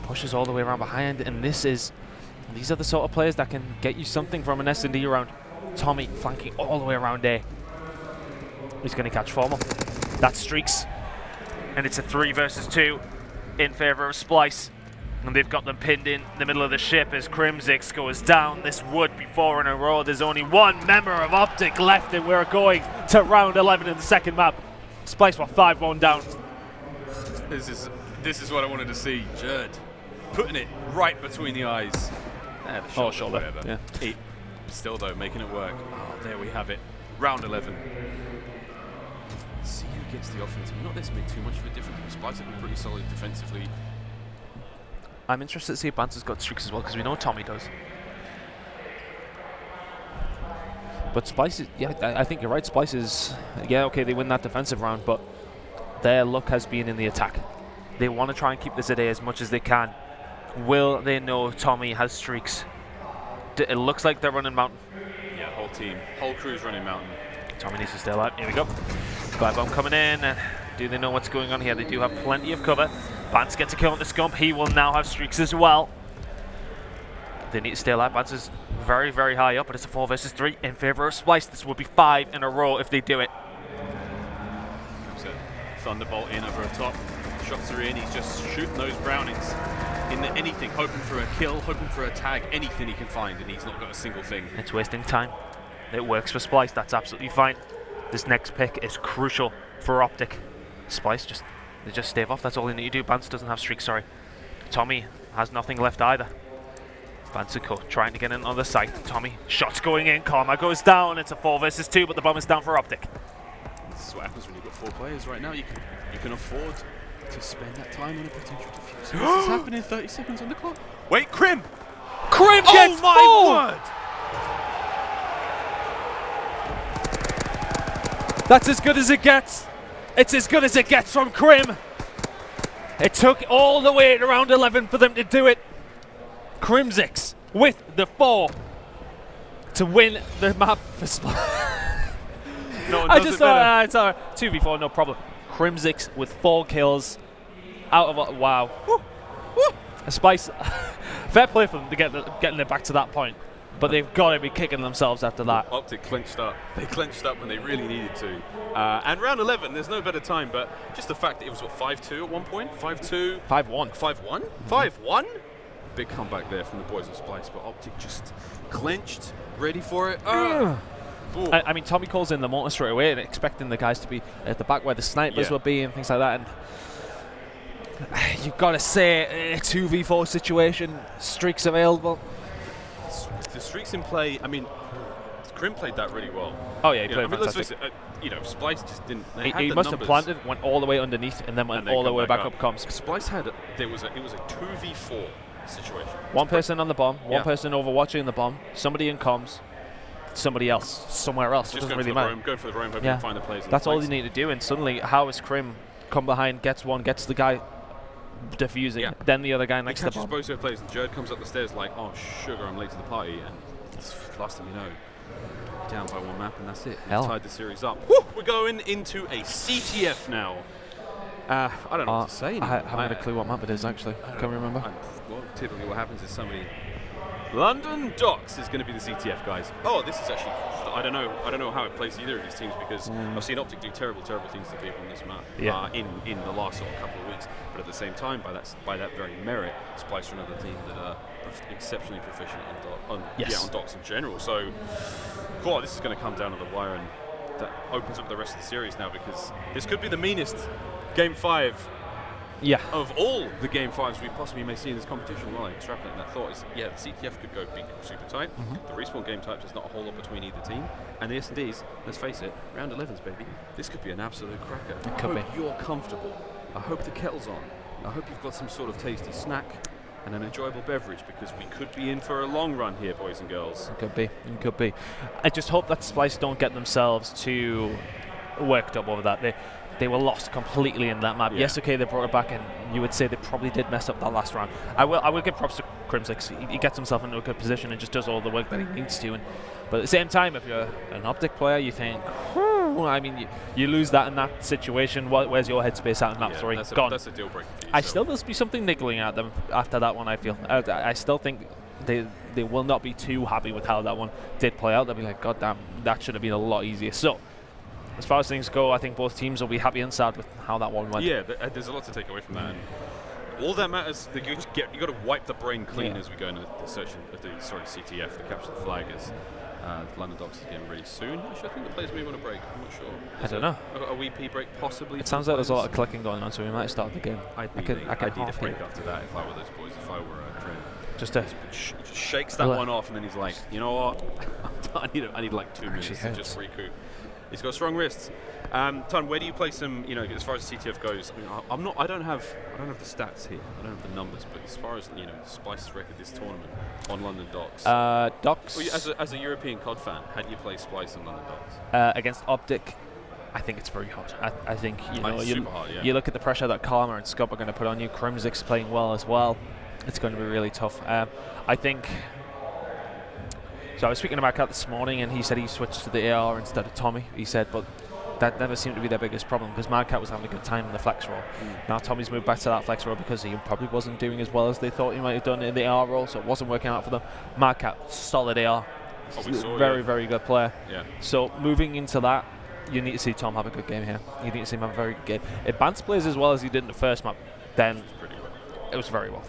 Pushes all the way around behind, and these are the sort of players that can get you something from an S&D round. Tommy flanking all the way around A. He's going to catch Formal. That streaks, and it's a 3 versus 2 in favour of Splyce. And they've got them pinned in the middle of the ship as Crimzix goes down. This would be 4 in a row. There's only one member of OpTic left, and we're going to round 11 in the second map. Splyce were 5-1 down. This is what I wanted to see. Jerd putting it right between the eyes. The shoulder. Yeah. Still though, making it work. Oh, there we have it. Round 11. See who gets the offensive. Not this made too much of a difference. Splyce have been pretty solid defensively. I'm interested to see if Banter's got streaks as well, because we know Tommy does. But Splyce is, yeah, I think you're right. Splyce is, yeah, okay, they win that defensive round, but their luck has been in the attack. They want to try and keep this at A as much as they can. Will they know Tommy has streaks? It looks like they're running Mountain. Yeah, whole team, whole crew's running Mountain. Tommy needs to stay alive. Here we go. Glide bomb coming in. Do they know what's going on here? They do have plenty of cover. Bance gets a kill on the Scump. He will now have streaks as well. They need to stay alive. Bance is very, very high up, but it's a 4 versus 3 in favour of Splyce. This would be 5 in a row if they do it. Thunderbolt in over the top. Shots are in. He's just shooting those Brownings in anything, hoping for a kill, hoping for a tag, anything he can find, and he's not got a single thing. It's wasting time. It works for Splyce. That's absolutely fine. This next pick is crucial for OpTic. Splyce they just stave off. That's all they need to do. Bance doesn't have streaks, sorry. Tommy has nothing left either. Bansuko trying to get in on the site. Tommy, shots going in. Karma goes down. It's a 4 versus 2, but the bomb is down for OpTic. This is what happens when you've got 4 players right now. You can afford to spend that time on a potential defuse. This is happening 30 seconds on the clock. Wait, Crim gets my word! That's as good as it gets. It's as good as it gets from Crim. It took all the way to round 11 for them to do it. Crimzix with the 4 to win the map for Splyce. No, I just thought, it's all right. 2v4, no problem. Crimzix with 4 kills out of wow. Woo. Splyce, fair play for them to getting it back to that point. But they've got to be kicking themselves after that. OpTic clenched up. They clenched up when they really needed to. And round 11, there's no better time, but just the fact that it was, what, 5-2 at one point? 5-2? 5-1. 5-1? 5-1? Big comeback there from the boys of Splyce, but OpTic just clenched, ready for it. I mean, Tommy calls in the mortar straight away and expecting the guys to be at the back where the snipers would be and things like that. And you've got to say, a 2v4 situation, streaks available. The streaks in play, I mean, Crim played that really well. Oh yeah, he played let's fantastic. face it, Splyce just didn't. He must have planted, went all the way underneath, and then went all the way back up comms. Splyce had it was a 2v4 situation. One person on the bomb, one person overwatching the bomb, somebody in comms, somebody else somewhere else. It doesn't really matter. Go for the roam, hoping to find the players. That's all you need to do. And suddenly, how is Crim come behind, gets one, gets the guy defusing, then the other guy next to the bomb. Both players, and Jerd comes up the stairs like, oh sugar, I'm late to the party, and last thing you know, down by 1 map, and that's it. We've tied the series up. Woo! We're going into a CTF now. I don't know what to say. I haven't a clue what map it is actually. I can't remember. Well, typically what happens is somebody. London Docks is going to be the CTF guys. Oh, this is actually. I don't know how it plays either of these teams because I've seen OpTic do terrible things to people in this map. In the last sort of couple of weeks. But at the same time, by that very merit, Splyce are another team that are exceptionally proficient on Docks in general. So, this is going to come down to the wire, and that opens up the rest of the series now because this could be the meanest Game 5 of all the Game 5s we possibly may see in this competition. Well, extrapolating that thought is, the CTF could go big, super tight. The respawn game types, there's not a whole lot between either team. And the S&Ds, let's face it, round 11s, baby. This could be an absolute cracker. It could be. You're comfortable. I hope the kettle's on. I hope you've got some sort of tasty snack and an enjoyable beverage because we could be in for a long run here, boys and girls. It could be. It could be. I just hope that Splyce don't get themselves too worked up over that. they were lost completely in that map. Yeah. Yes, okay, they brought it back, and you would say they probably did mess up that last round. I will give props to Crimsix. He gets himself into a good position and just does all the work that he needs to. But at the same time, if you're an OpTic player, you think, I mean, you lose that in that situation. Where's your headspace at in map 3? Gone. That's a deal breaker for you. I still there'll be something niggling at them after that one. I feel. I still think they will not be too happy with how that one did play out. They'll be like, God damn, that should have been a lot easier. So, as far as things go, I think both teams will be happy and sad with how that one went. Yeah, there's a lot to take away from that. And all that matters, you got to wipe the brain clean as we go into the CTF, the capture the flag, as London Docks is getting ready soon. Actually, I think the players may want to break. I'm not sure. I don't know. A WP break possibly. It sounds like there's a lot of clicking going on, so we might start the game. I'd need a break after that if I were those boys. If I were Trin. Just shakes that one off, and then he's like, you know what? I need like 2 minutes to just recoup. He's got strong wrists. Ton, where do you place him? You know, as far as CTF goes, I mean, I don't have the stats here. I don't have the numbers, but as far as Splyce's record this tournament on London Docks. Docks. Well, as a European COD fan, how do you play Splyce on London Docks? Against OpTic, I think it's very hard. I think super hard, yeah. You look at the pressure that Karma and Scub are going to put on you. Crimsix playing well as well. It's going to be really tough. I think. So I was speaking to Marcat this morning, and he said he switched to the AR instead of Tommy. He said, but that never seemed to be their biggest problem because Marcat was having a good time in the flex role. Now Tommy's moved back to that flex role because he probably wasn't doing as well as they thought he might have done in the AR role, so it wasn't working out for them. Marcat, solid AR. Very good player. Yeah. So moving into that, you need to see Tom have a good game here. You need to see him have a very good game. If Bance plays as well as he did in the first map, then it was very well.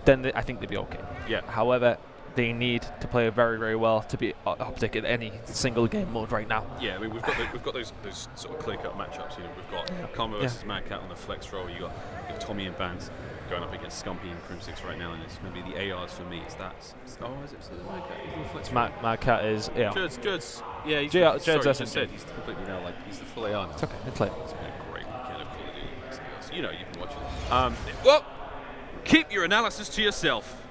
Then I think they'd be okay. Yeah. However, they need to play very well to be OpTic in any single game mode right now. Yeah, I mean we've got those sort of clear-cut matchups. We've got Karma versus Madcat on the flex role. You got Tommy and Bance going up against Scumpy and Crimsix right now, and it's going to be the ARs for me. Is it Madcat? Is the flex role? Madcat is Jud's. Yeah, he's just said he's completely now he's the full AR now. It's okay. It's been a great weekend of Call of Duty. So, you can watch it. Well, keep your analysis to yourself.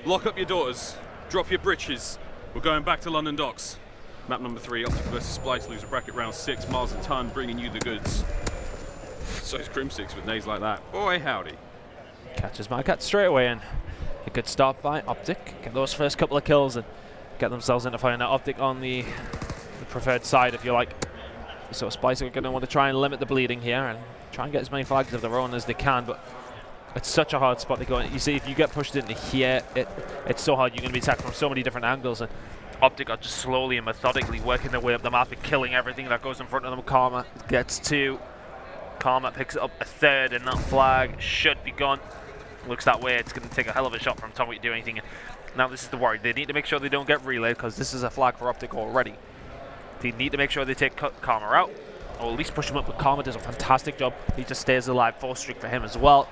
Lock up your daughters. Drop your britches. We're going back to London Docks. Map number 3, OpTic versus Splyce, loser bracket round 6. Miles a ton, bringing you the goods. So is Crimsix with nays like that. Boy, howdy. Catches Madcat straight away in. A good start by OpTic. Get those first couple of kills and get themselves into fire. Now OpTic on the preferred side, if you like. So Splyce are going to want to try and limit the bleeding here and try and get as many flags of their own as they can, but it's such a hard spot to go in. You see, if you get pushed into here, it's so hard. You're going to be attacked from so many different angles, and OpTic are just slowly and methodically working their way up the map and killing everything that goes in front of them. Karma gets 2. Karma picks up a 3rd, and that flag should be gone. Looks that way. It's going to take a hell of a shot from Tommy to do anything. And now this is the worry. They need to make sure they don't get relayed because this is a flag for OpTic already. They need to make sure they take Karma out, or at least push him up, but Karma does a fantastic job. He just stays alive. 4 streak for him as well.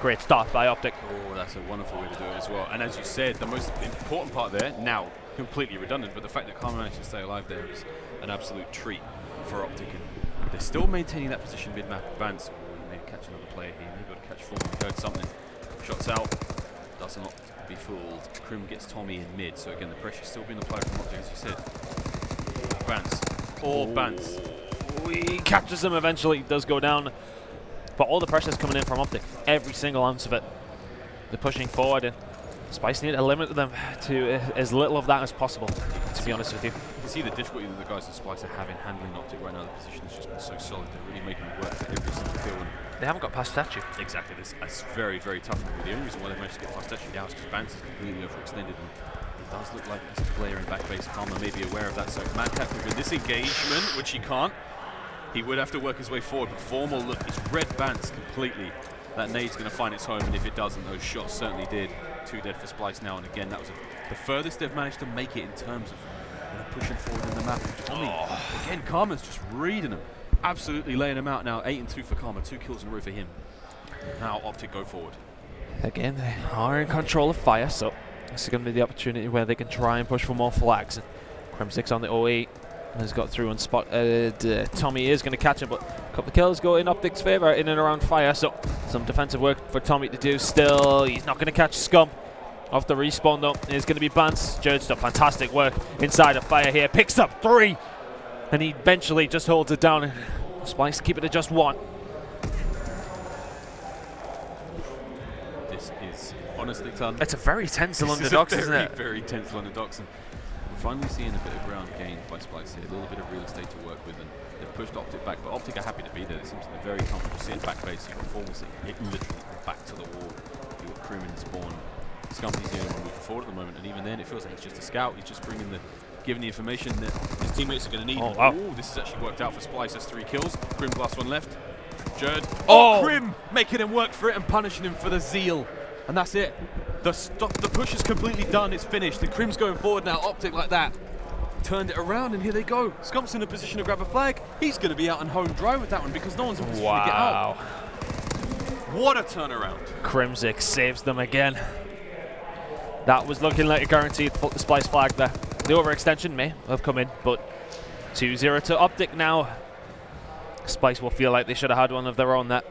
Great start by OpTic. Oh, that's a wonderful way to do it as well. And as you said, the most important part there, now completely redundant, but the fact that Karma managed to stay alive there is an absolute treat for OpTic. And they're still maintaining that position mid-map advance. Oh, maybe catch another player here. Maybe able to catch 4. We heard something. Shots out. Does not be fooled. Crim gets Tommy in mid. So again, the pressure's still being applied from OpTic, as you said. Bance. Bance. He catches him eventually. It does go down. But all the pressure's coming in from OpTic. Every single ounce of it. They're pushing forward, and Splyce need to limit them to as little of that as possible, to be honest with you. You can see the difficulty that the guys at Splyce are having handling OpTic right now. The position has just been so solid. They're really making it work for every single kill. And they haven't got past statue. Exactly. That's very, very tough. The only reason why they've managed to get past statue now is because Bance is completely overextended. And it does look like there's a player in back base. Karma may be aware of that. So Madcat with this engagement, which he can't. He would have to work his way forward, but Formal, look, it's red Bance completely. That nade's going to find its home, and if it doesn't, those shots certainly did. 2 dead for Splyce now, and again, that was the furthest they've managed to make it in terms of pushing forward in the map. Again, Karma's just reading him, absolutely laying him out now. 8 and 2 for Karma, 2 kills in a row for him. Now OpTic go forward. Again, they are in control of fire, so this is going to be the opportunity where they can try and push for more flags. Crim6 on the 08. Has got through and spotted. Tommy is going to catch him, but a couple of kills go in OpTic's favour in and around fire, so some defensive work for Tommy to do still. He's not going to catch Scum off the respawn though. It's going to be Bance. Judge does fantastic work inside of fire here. Picks up 3, and he eventually just holds it down. Splyce keep it at just 1. This is honestly ton. It's a very tense London Docks, isn't it? Very tense London Docks. And we're finally seeing a bit of ground gained by Splyce here, a little bit of real estate to work with, and they've pushed OpTic back, but OpTic are happy to be there. They seem to be very comfortable sitting back base. You've got Formals it literally back to the wall. You've got Krim and Spawn. Scumpy's the only one moving forward at the moment, and even then it feels like he's just a scout. He's just giving the information that his teammates are going to need. Oh, wow. Ooh, this has actually worked out for Splyce. That's 3 kills. Krim's last one left. Jerd. Oh! Krim making him work for it and punishing him for the zeal. And that's it. The push is completely done. It's finished. And Krim's going forward now. OpTic like that. Turned it around, and here they go. Scump's in a position to grab a flag. He's going to be out on home dry with that one because no one's in a position to get out. What a turnaround. Crimsic saves them again. That was looking like a guaranteed Splyce flag there. The overextension may have come in, but 2-0 to OpTic now. Splyce will feel like they should have had one of their own there.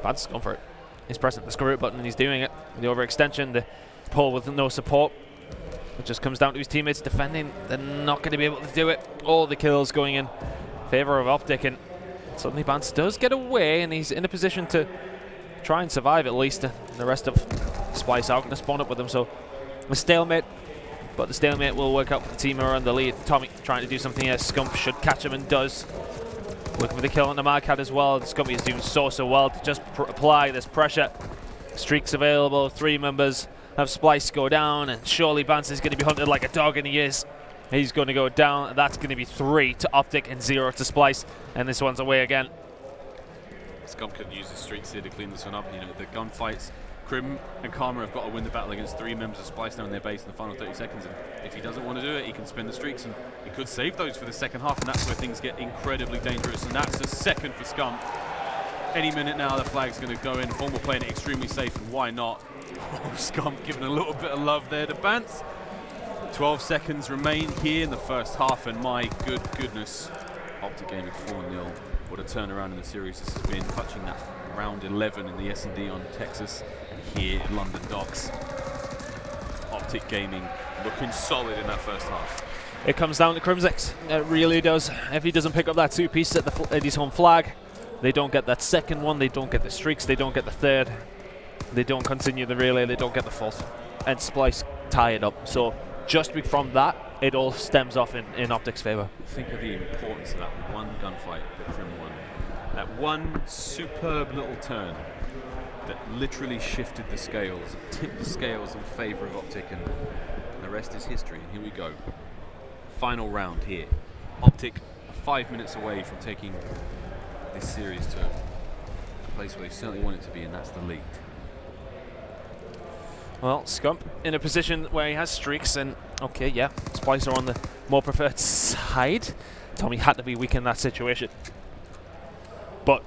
Vance gone for it. He's pressing the screw button and he's doing it. The overextension, the pull with no support. It just comes down to his teammates defending. They're not going to be able to do it. All the kills going in favor of OpTic, and suddenly Vance does get away, and he's in a position to try and survive at least. The rest of Splyce are going to spawn up with them, so a stalemate. But the stalemate will work out for the team who are on the lead. Tommy trying to do something here. Scump should catch him and does. Looking for the kill on the Mad Cat as well. Scumpy is doing so well to just apply this pressure. Streaks available. 3 members have Splyce go down, and surely Vance is going to be hunted like a dog, and he is. He's going to go down, and that's going to be 3 to OpTic and 0 to Splyce, and this one's away again. Scump could use his streaks here to clean this one up. You know, the gunfights. Krim and Karma have got to win the battle against 3 members of Splyce now in their base in the final 30 seconds. And if he doesn't want to do it, he can spend the streaks, and he could save those for the second half, and that's where things get incredibly dangerous. And that's the second for Scump. Any minute now, the flag's going to go in. Formal playing it extremely safe, and why not? Oh, Scump giving a little bit of love there to Bance. 12 seconds remain here in the first half, and my goodness. OpTic gaining 4-0. What a turnaround in the series this has been, touching that round 11 in the S&D on Texas, and here in London Docks. OpTic Gaming looking solid in that first half. It comes down to Crimsic. It really does. If he doesn't pick up that 2-piece at his home flag, they don't get that second one, they don't get the streaks, they don't get the third, they don't continue the relay, they don't get the fourth. And Splyce tie it up. So just from that, it all stems off in OpTic's favour. Think of the importance of that one gunfight that Krim won. That one superb little turn that literally shifted the scales, tipped the scales in favour of OpTic, and the rest is history. And here we go. Final round here. OpTic 5 minutes away from taking this series to a place where they certainly want it to be, and that's the lead. Well, Scump in a position where he has streaks, and okay, yeah, Splyce are on the more preferred side. Tommy had to be weak in that situation. But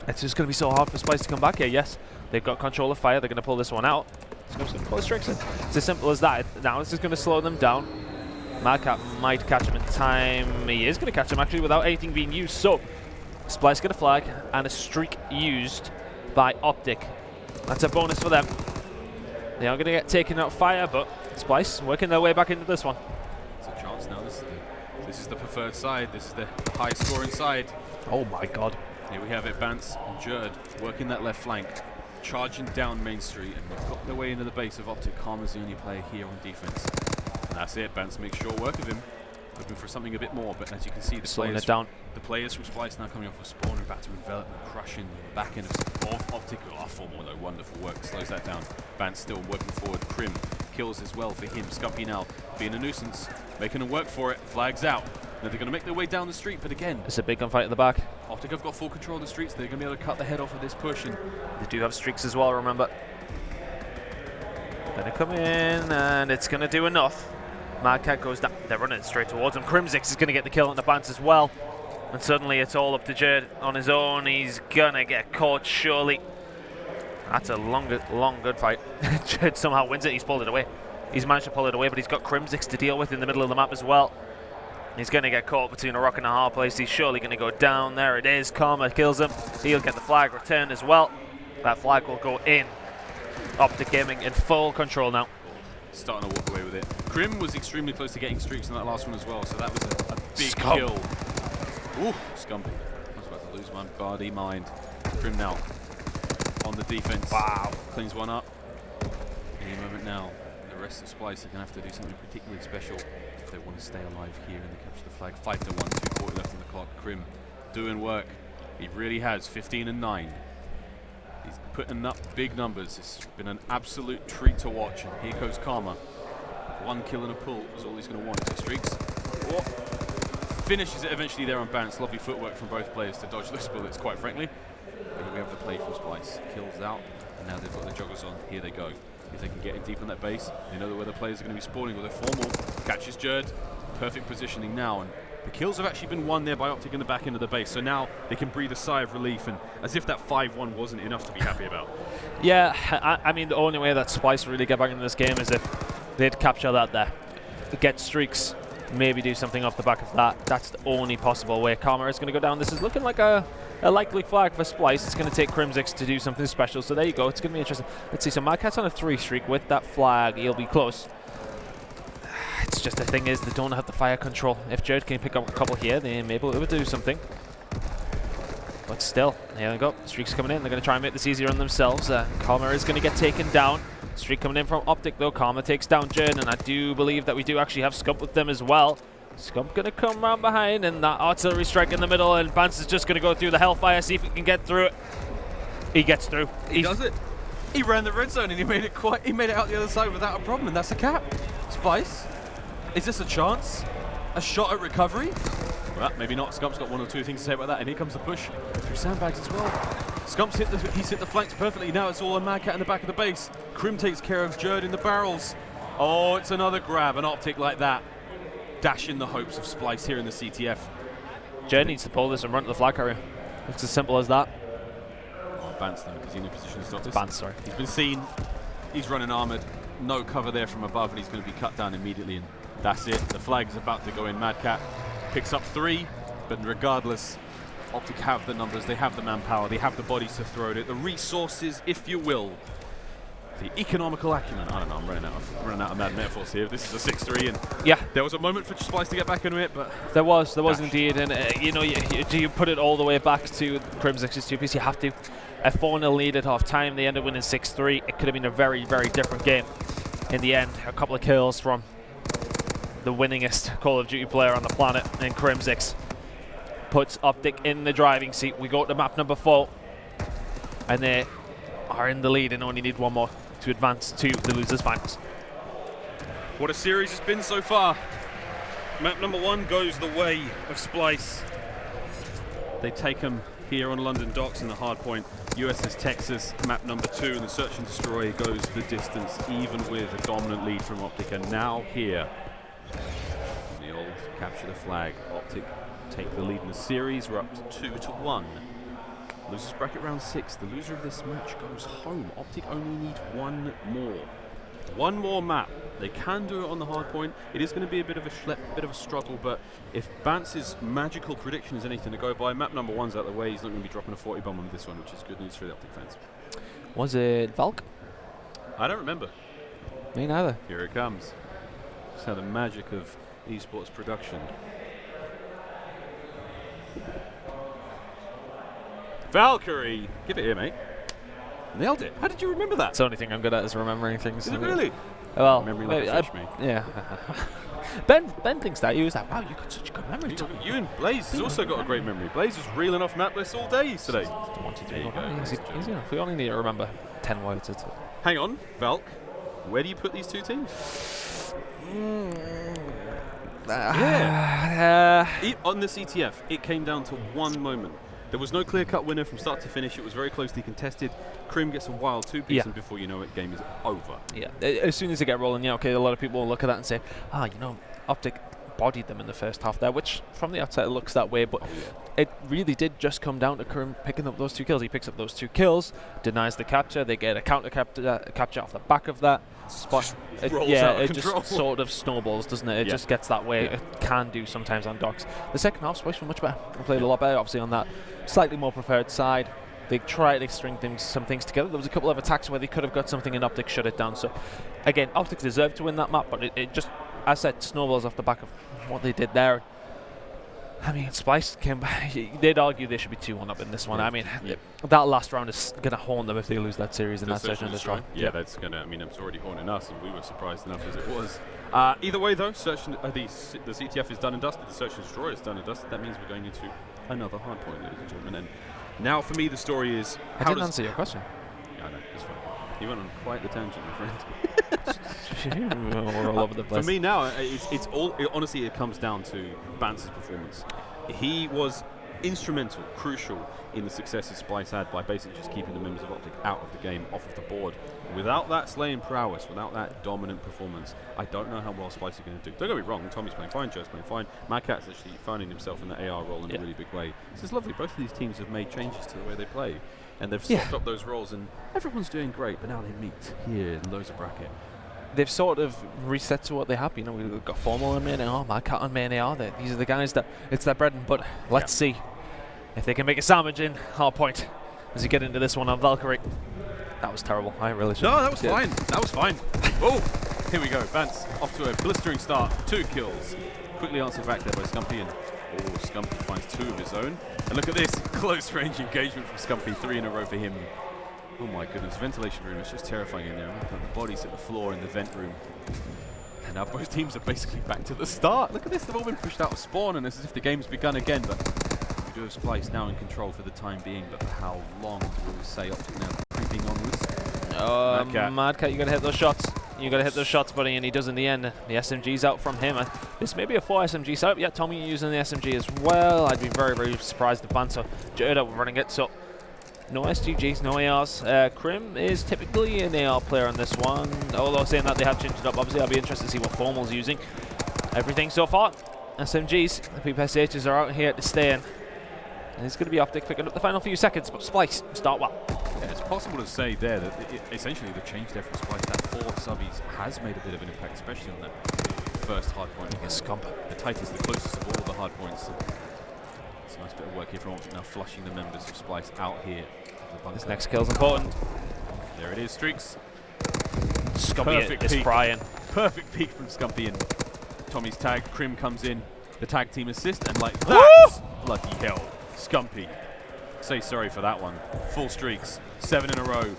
it's just going to be so hard for Splyce to come back here. Yes, they've got control of fire. They're going to pull this one out. Scump's going to pull the streaks in. It's as simple as that. Now this is going to slow them down. Mad Cat might catch him in time. He is going to catch him actually without anything being used. So Splyce get a flag and a streak used by OpTic. That's a bonus for them. They are going to get taken out of fire, but Splyce working their way back into this one. It's a chance now. This is the preferred side. This is the high-scoring side. Oh my God! Here we have it. Bance and Jerd working that left flank, charging down Main Street, and they've got their way into the base of OpTic. Karma's the only player here on defense, and that's it. Bance makes short work of him, looking for something a bit more. But as you can see, the players from Splyce now coming off with Spawn are about to envelop and crushing the back end of OpTic. Formal though, wonderful work, slows that down. Bance still working forward. Krim kills as well for him. Scumpy now being a nuisance, making them work for it. Flags out. Now they're going to make their way down the street, but again, it's a big gunfight at the back. OpTic have got full control of the streets. They're going to be able to cut the head off of this push, and they do have streaks as well, remember. Going to come in, and it's going to do enough. Mad Cat goes down. They're running straight towards him. Crimsic is going to get the kill on the Bance as well. And suddenly it's all up to Jerd on his own. He's going to get caught, surely. That's a long good fight. Jerd somehow wins it. He's pulled it away. He's managed to pull it away, but he's got Crimsic to deal with in the middle of the map as well. He's going to get caught between a rock and a hard place. He's surely going to go down. There it is. Karma kills him. He'll get the flag returned as well. That flag will go in. OpTic Gaming in full control now. Starting to walk away with it. Krim was extremely close to getting streaks in that last one as well, so that was a big kill. Ooh, Scumpy. I was about to lose my body mind. Crim now on the defense. Wow. Cleans one up. Any moment now, the rest of Splyce are going to have to do something particularly special if they want to stay alive here in the capture the flag. 5-1, 2:40 left on the clock. Crim doing work. He really has. 15 and 9. He's putting up big numbers. It's been an absolute treat to watch. And here goes Karma. 1 kill and a pull is all he's going to want. 2 streaks. Oh. Finishes it eventually there on Bance. Lovely footwork from both players to dodge those bullets, quite frankly. And here we have the play from Splyce. Kills out, and now they've got the joggers on. Here they go. If they can get in deep on that base, they know where the players are going to be spawning with their formal. Catches Jerd. Perfect positioning now. And the kills have actually been won there by OpTic in the back end of the base. So now they can breathe a sigh of relief, and as if that 5-1 wasn't enough to be happy about. Yeah, I mean, the only way that Splyce really get back into this game is if they'd capture that there. Get streaks, maybe do something off the back of that. That's the only possible way. Karma is going to go down. This is looking like a likely flag for Splyce. It's going to take Crimsix to do something special. So there you go. It's going to be interesting. Let's see. So Madcat's on a 3 streak. With that flag, he'll be close. It's just the thing is they don't have the fire control. If Jared can pick up a couple here, they may be able to do something. But still, here we go. Streaks coming in. They're going to try and make this easier on themselves. Karma is going to get taken down. Streak coming in from OpTic though. Karma takes down Jern, and I do believe that we do actually have Scump with them as well. Scump going to come round behind, and that artillery strike in the middle, and Bance is just going to go through the Hellfire, see if he can get through it. He gets through. He does it. He ran the red zone and he made it out the other side without a problem, and that's a cap. Splyce, is this a chance? A shot at recovery? Well, maybe not. Scump's got 1 or 2 things to say about that, and here comes the push through sandbags as well. Scump's he's hit the flanks perfectly. Now it's all on Madcat in the back of the base. Crim takes care of Jerd in the barrels. Oh, it's another grab, an OpTic like that. Dashing the hopes of Splyce here in the CTF. Jerd needs to pull this and run to the flag carrier. It's as simple as that. Oh, Bance though, because he's in a position to stop this. Bance, sorry. He's been seen. He's running armoured. No cover there from above, and he's going to be cut down immediately. And that's it. The flag is about to go in. Madcat picks up 3, but regardless, OpTic have the numbers, they have the manpower, they have the bodies to throw it, the resources, if you will, the economical acumen. I don't know, I'm running out of mad metaphors here. This is a 6-3, and yeah, there was a moment for Splyce to get back into it, but there was indeed, and you know, you put it all the way back to Crimsix's 2-piece. You have to. A 4-0 lead at half time. They ended up winning 6-3. It could have been a very, very different game. In the end, a couple of kills from the winningest Call of Duty player on the planet in Crimsix puts OpTic in the driving seat. We go to map number 4, and they are in the lead and only need 1 more to advance to the losers finals. What a series it's been so far. Map number 1 goes the way of Splyce. They take him here on London docks in the hard point. USS Texas, map number 2, and the search and destroy goes the distance, even with a dominant lead from OpTic. And now here, the old capture the flag. OpTic take the lead in the series. We're up to 2-1. Losers bracket round 6. The loser of this match goes home. OpTic only need 1 more. 1 more map. They can do it on the hard point. It is going to be a bit of a schlep, a bit of a struggle, but if Bance's magical prediction is anything to go by, map number 1's out of the way. He's not going to be dropping a 40 bomb on this one, which is good news for the OpTic fans. Was it Valk? I don't remember. Me neither. Here it comes. It's how the magic of esports production. Valkyrie! Give it here, mate. Nailed it. How did you remember that? That's the only thing I'm good at is remembering things. Is it really? Well, memory like a fish, mate. Yeah. Ben thinks that. He was like, wow, you've got such a good memory. You and Blaze has also got a great memory. Blaze was reeling off map lists all day today. Easy enough. We only need to remember 10 words. Hang on, Valk. Where do you put these 2 teams? On the CTF, it came down to 1 moment. There was no clear-cut winner from start to finish. It was very closely contested. Crim gets a wild 2-piece, and before you know it, game is over. Yeah, as soon as they get rolling, okay, a lot of people will look at that and say, OpTic bodied them in the first half there, which from the outside it looks that way, but it really did just come down to Crim picking up those 2 kills. He picks up those 2 kills, denies the capture, they get a counter capture off the back of that. It just sort of snowballs, doesn't it? It just gets that way. It can do sometimes on docks. The second half, Splyce were much better. They played a lot better, obviously, on that slightly more preferred side. They tried to string some things together. There was a couple of attacks where they could have got something and OpTic shut it down. So, again, OpTic deserved to win that map, but it just, as I said, snowballs off the back of what they did there. I mean, Splyce came back. They'd argue they should be 2-1 up in this one. Yeah. I mean, that last round is going to haunt them if they lose that series in that session of the try. Yeah, that's going to, I mean, it's already haunting us, and we were surprised enough as it was. Either way, though, the CTF is done and dusted. The Search and Destroy is done and dusted. That means we're going into another hard point, ladies and gentlemen. And now, for me, the story is... I didn't answer your question. Yeah, I know. It's fine. You went on quite the tangent, my friend. We're all over the place. For me now, honestly, it comes down to Bance's performance. He was instrumental, crucial in the successes Splyce had by basically just keeping the members of OpTic out of the game, off of the board. Without that slaying prowess, without that dominant performance, I don't know how well Splyce is going to do. Don't get me wrong, Tommy's playing fine, Joe's playing fine. Mad Cat's actually finding himself in the AR role in a really big way. This is lovely. Both of these teams have made changes to the way they play, and they've swapped up those roles, and everyone's doing great, but now they meet here in Loser Bracket. They've sort of reset to what they have. You know, we've got Formal on main AR, Mad Cat on main AR. These are the guys that it's their bread and butter. Let's see if they can make a sandwich in hard point as you get into this one on Valkyrie. That was terrible. I really should. No, that was fine. That was fine. Oh, here we go. Bance off to a blistering start. 2 kills. Quickly answered back there by Scumpy, and Scumpy finds 2 of his own. And look at this close range engagement from Scumpy. 3 in a row for him. Oh my goodness, ventilation room is just terrifying in there. The bodies at the floor in the vent room. And now both teams are basically back to the start. Look at this, they've all been pushed out of spawn, and it's as if the game's begun again. But we do have Splyce now in control for the time being, but for how long will we say OpTic now creeping onwards? Mad Cat, you gotta hit those shots. You gotta hit those shots, buddy, and he does in the end. The SMG's out from him. This may be a 4 SMG setup. Yeah, Tommy using the SMG as well. I'd be very, very surprised if Banter Jada were running it. So no SGGs, no ARs. Crim is typically an AR player on this one, although saying that they have changed it up. Obviously, I'll be interested to see what Formal's using. Everything so far, SMGs, the PPSHs are out here to stay in. And it's going to be OpTic picking up the final few seconds, but Splyce start well. Yeah, it's possible to say there that essentially the change there from Splyce, that 4 subbies has made a bit of an impact, especially on that first hard point against Scump. The tightest, the closest of all the hard points. It's a nice bit of work here from OpTic now, flushing the members of Splyce out here. This next kill's important. There it is, Streaks. Scumpy is frying. Perfect peek from Scumpy, and Tommy's tag. Crim comes in, the tag team assist, and like that, bloody hell, Scumpy. Say sorry for that one. Full streaks, 7 in a row.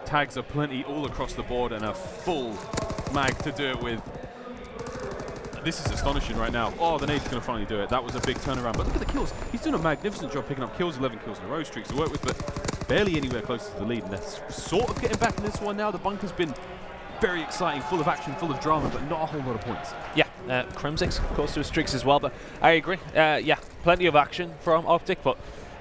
Tags are plenty all across the board, and a full mag to do it with. This is astonishing right now. Oh, the nade's going to finally do it. That was a big turnaround, but look at the kills. He's doing a magnificent job picking up kills, 11 kills in a row, streaks to work with, but barely anywhere close to the lead, and they're sort of getting back in this one now. The bunker's been very exciting, full of action, full of drama, but not a whole lot of points. Yeah, Crimsix close to his streaks as well, but I agree. Yeah, plenty of action from OpTic, but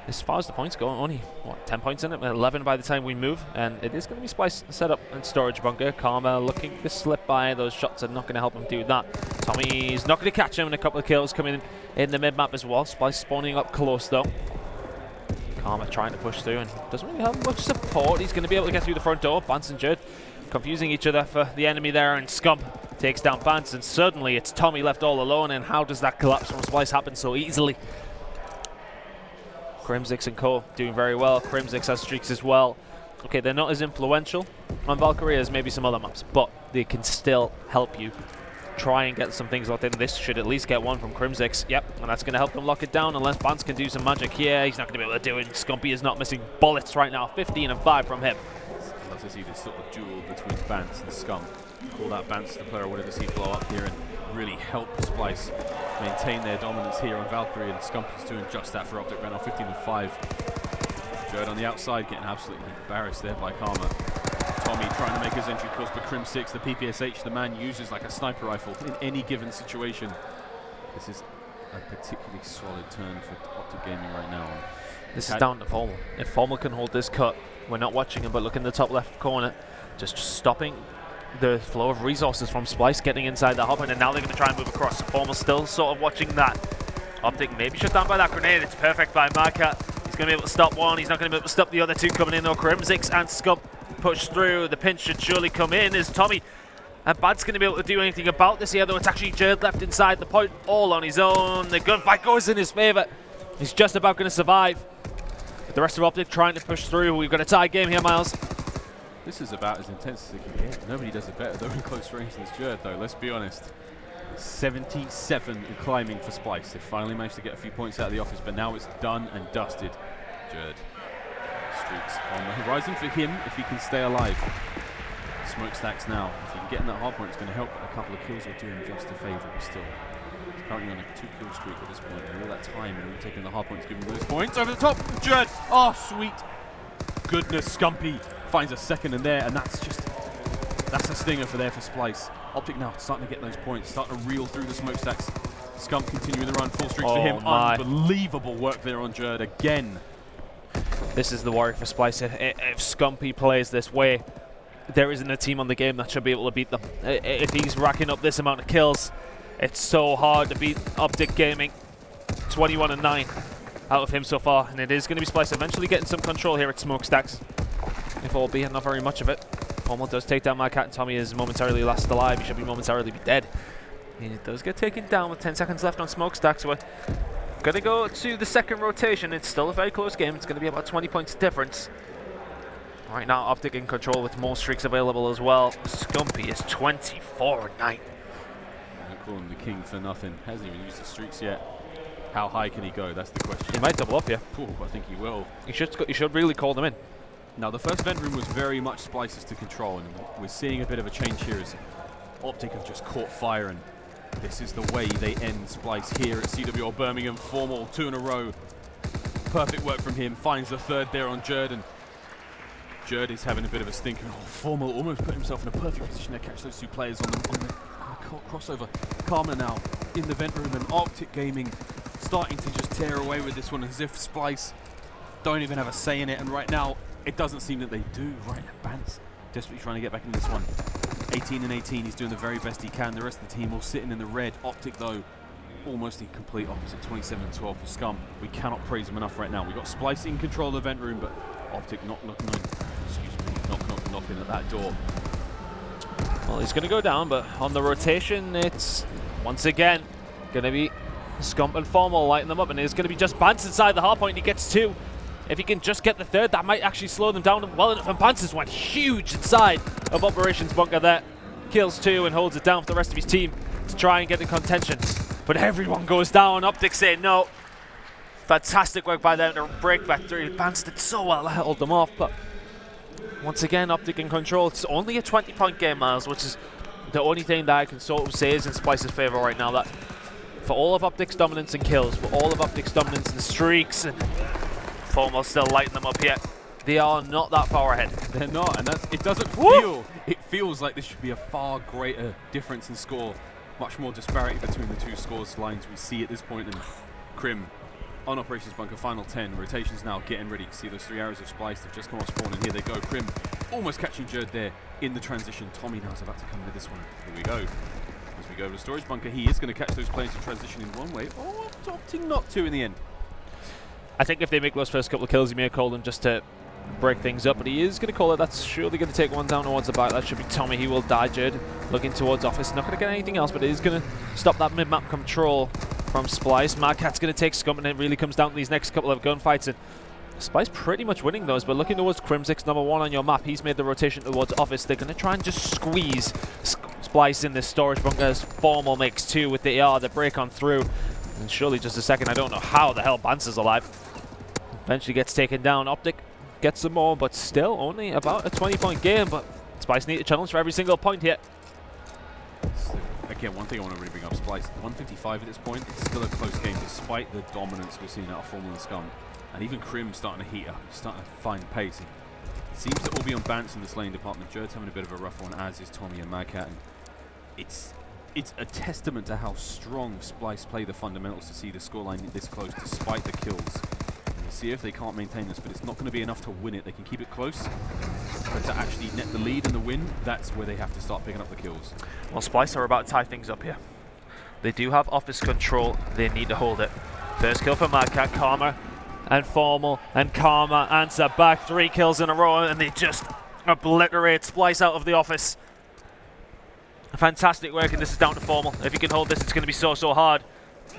as far as the points go, only, 10 points in it, 11 by the time we move, and it is going to be Splyce set up and storage bunker. Karma looking to slip by, those shots are not going to help him do that. Tommy's not going to catch him, and a couple of kills coming in the mid-map as well. Splyce spawning up close though. Karma trying to push through and doesn't really have much support. He's going to be able to get through the front door. Bance and Judd confusing each other for the enemy there, and Scump takes down Bance, and suddenly it's Tommy left all alone, and how does that collapse from Splyce happen so easily? Crimsix and Co. doing very well. Crimsix has streaks as well. Okay, they're not as influential on Valkyrie as maybe some other maps, but they can still help you try and get some things locked in. This should at least get one from Crimsix. Yep, and that's going to help them lock it down unless Bance can do some magic here. He's not going to be able to do it. Scumpy is not missing bullets right now. 15 and 5 from him. I'd love to see this sort of duel between Bance and Scump. Call that Bance the player I wanted to see blow up here and really help Splyce maintain their dominance here on Valkyrie, and Scump is doing just that for OpTic right now, 15 and 5. Jared on the outside getting absolutely embarrassed there by Karma. Tommy trying to make his entry course, but Crim6, the PPSH, the man uses like a sniper rifle in any given situation. This is a particularly solid turn for OpTic Gaming right now. This is down to Formal. If Formal can hold this cut, we're not watching him, but look in the top left corner, just stopping the flow of resources from Splyce getting inside the hop, and now they're going to try and move across. Formal still sort of watching that. OpTic maybe shut down by that grenade. It's perfect by Marcat. He's going to be able to stop one. He's not going to be able to stop the other two coming in though. Crimsix and Scump push through. The pinch should surely come in. Is Tommy and Bad's going to be able to do anything about this here, though? It's actually Jared left inside the point all on his own. The gunfight goes in his favor. He's just about going to survive. But the rest of OpTic trying to push through. We've got a tie game here, Miles. This is about as intense as it can get. Nobody does it better though in close range than Jared, though, let's be honest. 77 and climbing for Splyce. They finally managed to get a few points out of the office, but now it's done and dusted. Jerd. Streaks on the horizon for him if he can stay alive. Smokestacks now. If he can get in that hard point, it's going to help. A couple of kills will do him just a favour, but still. He's currently on a 2-kill streak at this point. And all that time and taking the hard points, giving him those points. Over the top, Jerd. Oh, sweet. Goodness, Scumpy finds a second in there, and that's a stinger for Splyce. OpTic now starting to get those points, starting to reel through the smokestacks. Scump continuing the run, full streaks for him. Unbelievable work there on Jerd again. This is the worry for Splyce. If Scumpy plays this way, there isn't a team on the game that should be able to beat them. If he's racking up this amount of kills, it's so hard to beat OpTic Gaming. 21 and 9 out of him so far, and it is going to be Splyce eventually getting some control here at smokestacks, if albeit not very much of it. Formal does take down Mad Cat, and Tommy is momentarily last alive. He should be momentarily be dead. He does get taken down with 10 seconds left on smokestacks. We're going to go to the second rotation. It's still a very close game. It's going to be about 20 points difference. Right now, OpTic in control with more streaks available as well. Scumpy is 24 and 9. I don't call him the king for nothing. Hasn't even used the streaks yet. How high can he go? That's the question. He might double up here. Ooh, I think he will. You should really call them in. Now, the first vent room was very much Splyce's to control, and we're seeing a bit of a change here as OpTic have just caught fire, and this is the way they end Splyce here at CWL Birmingham. Formal, 2 in a row. Perfect work from him. Finds the third there on Jerd, and Jerd is having a bit of a stinker. Oh, Formal almost put himself in a perfect position to catch those two players on the crossover. Karma now in the vent room, and OpTic Gaming starting to just tear away with this one as if Splyce don't even have a say in it, and right now it doesn't seem that they do. Right, Bance desperately trying to get back in this one. 18 and 18, he's doing the very best he can. The rest of the team all sitting in the red. OpTic though, almost in complete opposite, 27 and 12 for Scum. We cannot praise him enough right now. We've got Splyce in control of the vent room, but OpTic knocking at that door. Well, he's going to go down, but on the rotation, it's once again going to be Scump and Formal lighting them up, and it's going to be just Bance inside the hard point. He gets 2. If he can just get the third, that might actually slow them down well enough. And Bance has went huge inside of Operations Bunker there. Kills 2 and holds it down for the rest of his team to try and get in contention. But everyone goes down. OpTic saying no. Fantastic work by them to break back through. Bance did so well to hold them off, but once again, OpTic in control. It's only a 20-point game, Miles, which is the only thing that I can sort of say is in Splyce's favour right now. That for all of OpTic's dominance in kills, for all of OpTic's dominance in streaks, and Formal still lighting them up here, they are not that far ahead. They're not, and it doesn't feel. It feels like this should be a far greater difference in score. Much more disparity between the two scores lines we see at this point. And Crim on Operations Bunker, final 10. Rotations now getting ready. You see those 3 arrows of Splyce. They've just come off spawn, and here they go. Crim almost catching Jerd there in the transition. Tommy now is about to come into this one. Here we go. As we go to the storage bunker, he is going to catch those players in transition in one way. Oh, opting not to in the end. I think if they make those first couple of kills, he may have called them just to break things up, but he is going to call it. That's surely going to take one down towards the back. That should be Tommy. He will die. Jerd looking towards office. Not going to get anything else, but it is going to stop that mid-map control from Splyce. Mad Cat's going to take Scump, and it really comes down to these next couple of gunfights. And Splyce pretty much winning those, but looking towards Crimsix, number 1 on your map. He's made the rotation towards office. They're going to try and just squeeze Splyce in this storage bunker as Formal makes 2 with the AR. The break on through. And surely just a second. I don't know how the hell Bance is alive. Eventually gets taken down. OpTic gets some more, but still only about a 20-point game. But Splyce need a challenge for every single point here. So, again, one thing I want to really bring up, Splyce, 155 at this point. It's still a close game despite the dominance we're seeing out of Formal and Scum. And even Crim starting to heat up, starting to find pace. And it seems to all be on Bance in this lane department. Jerd's having a bit of a rough one, as is Tommy and Mad Cat. And it's a testament to how strong Splyce play the fundamentals to see the scoreline this close despite the kills. See if they can't maintain this, but it's not going to be enough to win it. They can keep it close, but to actually net the lead and the win, that's where they have to start picking up the kills. Well, Splyce are about to tie things up here. They do have office control. They need to hold it. First kill for Mad Cat, Karma, and Formal, and Karma answer back. 3 kills in a row, and they just obliterate Splyce out of the office. Fantastic work, and this is down to Formal. If he can hold this, it's going to be so hard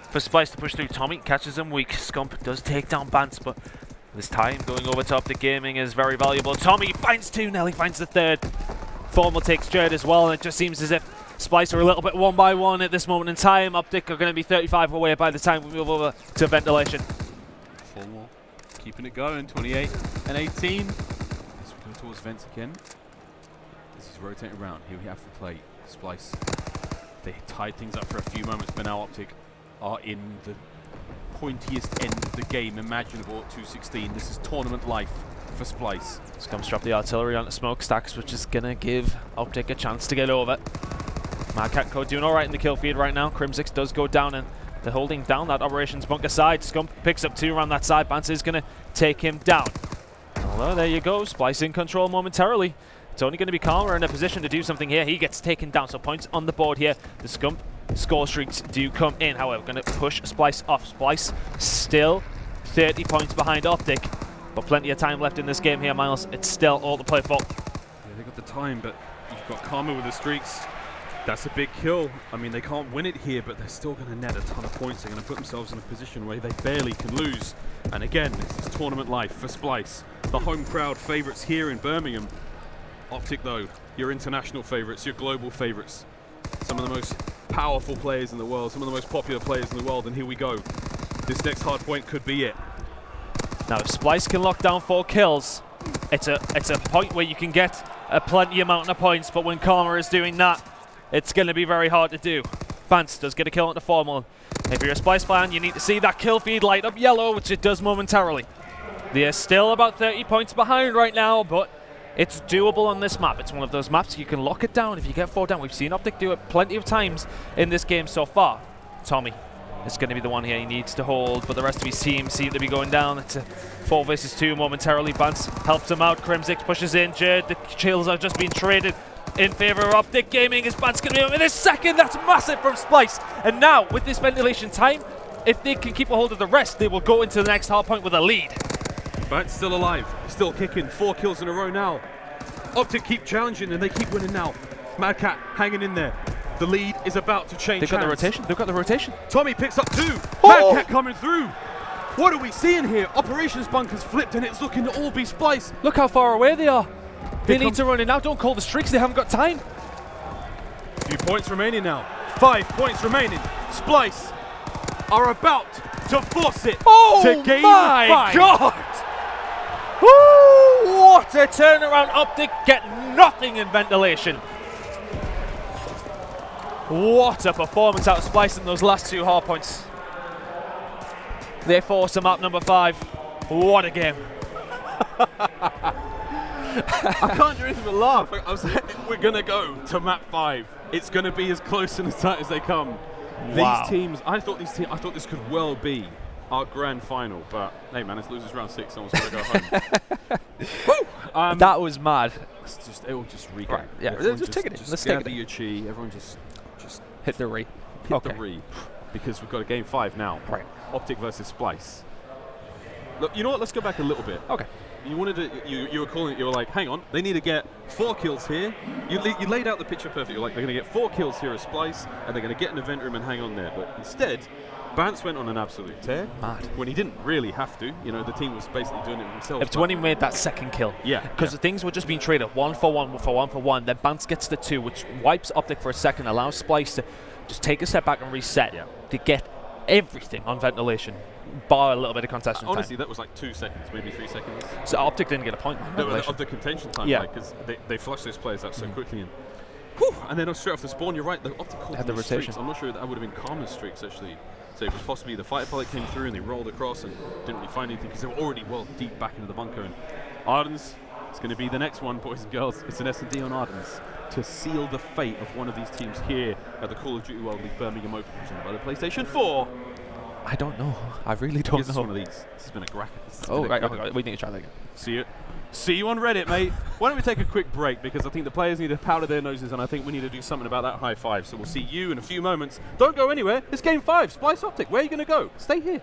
for Splyce to push through. Tommy catches him weak. Scump does take down Bance, but this time going over to OpTic Gaming is very valuable. Tommy finds 2, Nelly finds the 3rd. Formal takes Jerd as well, and it just seems as if Splyce are a little bit 1-by-1 at this moment in time. OpTic are going to be 35 away by the time we move over to ventilation. 4 more. Keeping it going. 28 and 18. As we go towards vents again. This is rotating around. Here we have to play Splyce. They tied things up for a few moments, but now OpTic are in the pointiest end of the game imaginable at 2:16. This is tournament life for Splyce. Scumps drop the artillery onto smokestacks, which is going to give OpTic a chance to get over. Mad Cat Code doing alright in the kill feed right now. Crimsix does go down, and they're holding down that operations bunker side. Scump picks up 2 around that side. Bance is going to take him down. Although there you go, Splyce in control momentarily. It's only going to be Karma in a position to do something here. He gets taken down, so points on the board here. The Scump score streaks do come in, however. Going to push Splyce off. Splyce still 30 points behind OpTic, but plenty of time left in this game here, Miles. It's still all to play for. Yeah, they got the time, but you've got Karma with the streaks. That's a big kill. I mean, they can't win it here, but they're still going to net a ton of points. They're going to put themselves in a position where they barely can lose. And again, this is tournament life for Splyce. The home crowd favourites here in Birmingham. OpTic, though, your international favourites, your global favourites. Some of the most powerful players in the world, some of the most popular players in the world, and here we go. This next hard point could be it. Now, if Splyce can lock down 4 kills, it's a point where you can get a plenty amount of points, but when Karma is doing that, it's going to be very hard to do. Bance does get a kill on the Formal. If you're a Splyce fan, you need to see that kill feed light up yellow, which it does momentarily. They're still about 30 points behind right now, but it's doable on this map. It's one of those maps you can lock it down if you get 4 down. We've seen OpTic do it plenty of times in this game so far. Tommy is going to be the one here he needs to hold, but the rest of his team seem to be going down. It's a 4 versus 2 momentarily. Bance helps him out. Crimsix pushes in. Jared, the chills are just being traded in favor of OpTic Gaming. Is Bance going to be in a second? That's massive from Splyce. And now, with this ventilation time, if they can keep a hold of the rest, they will go into the next hard point with a lead. Bance still alive, still kicking. 4 kills in a row now. OpTic keep challenging and they keep winning now. Mad Cat hanging in there. The lead is about to change. They've got the rotation. They've got the rotation. Tommy picks up 2. Oh! Mad Cat coming through. What are we seeing here? Operations bunkers flipped and it's looking to all be Splyce. Look how far away they are. They Here need to run it now. Don't call the streaks. They haven't got time. Few points remaining now. 5 points remaining. Splyce are about to force it to game 5. My God! Woo! What a turnaround. OpTic get nothing in ventilation. What a performance out of Splyce in those last 2 hard points. They force them up number 5. What a game. I can't do anything but laugh. I was like, we're going to go to map 5. It's going to be as close and as tight as they come. Wow. These teams, I thought this could well be our grand final, but hey man, it's losers round 6, someone's got to go home. Woo! That was mad. It will just recap. Right, yeah, Everyone just take it in. Just Let's take gather it in. your chi. Everyone just Hit the re. hit the re, because we've got a game 5 now. Right. OpTic versus Splyce. Look, you know what? Let's go back a little bit. Okay. You wanted to. You were calling it. You were like, hang on, they need to get 4 kills here. You laid out the picture perfectly. You're like, they're going to get 4 kills here as Splyce, and they're going to get an event room and hang on there. But instead, Bance went on an absolute tear. Mad. When he didn't really have to. You know, the team was basically doing it themselves. It's when he made that second kill. Yeah. Because the things were just being traded 1 for 1 for 1 for 1. Then Bance gets the 2, which wipes OpTic for a second, allows Splyce to just take a step back and reset to get everything on ventilation, bar a little bit of contestation honestly, time. that was like 2 seconds, maybe 3 seconds. So OpTic didn't get a point. Of the contention time, because they flushed those players out so quickly. And then straight off the spawn, you're right, the OpTic called had the streaks. rotation. I'm not sure that would have been Karma's streaks, actually. So it was possibly the fighter pilot came through and they rolled across and didn't really find anything because they were already well deep back into the bunker. And Ardens, it's going to be the next one, boys and girls. It's an S&D on Ardens to seal the fate of one of these teams here at the Call of Duty World League Birmingham Open, presented by the PlayStation 4. I don't know. I really don't This is know. one of these. This has been a cracker. Oh, right. Okay, we need to try that again. See you on Reddit, mate. Why don't we take a quick break, because I think the players need to powder their noses and I think we need to do something about that high 5. So we'll see you in a few moments. Don't go anywhere. It's game 5. Splyce OpTic. Where are you going to go? Stay here.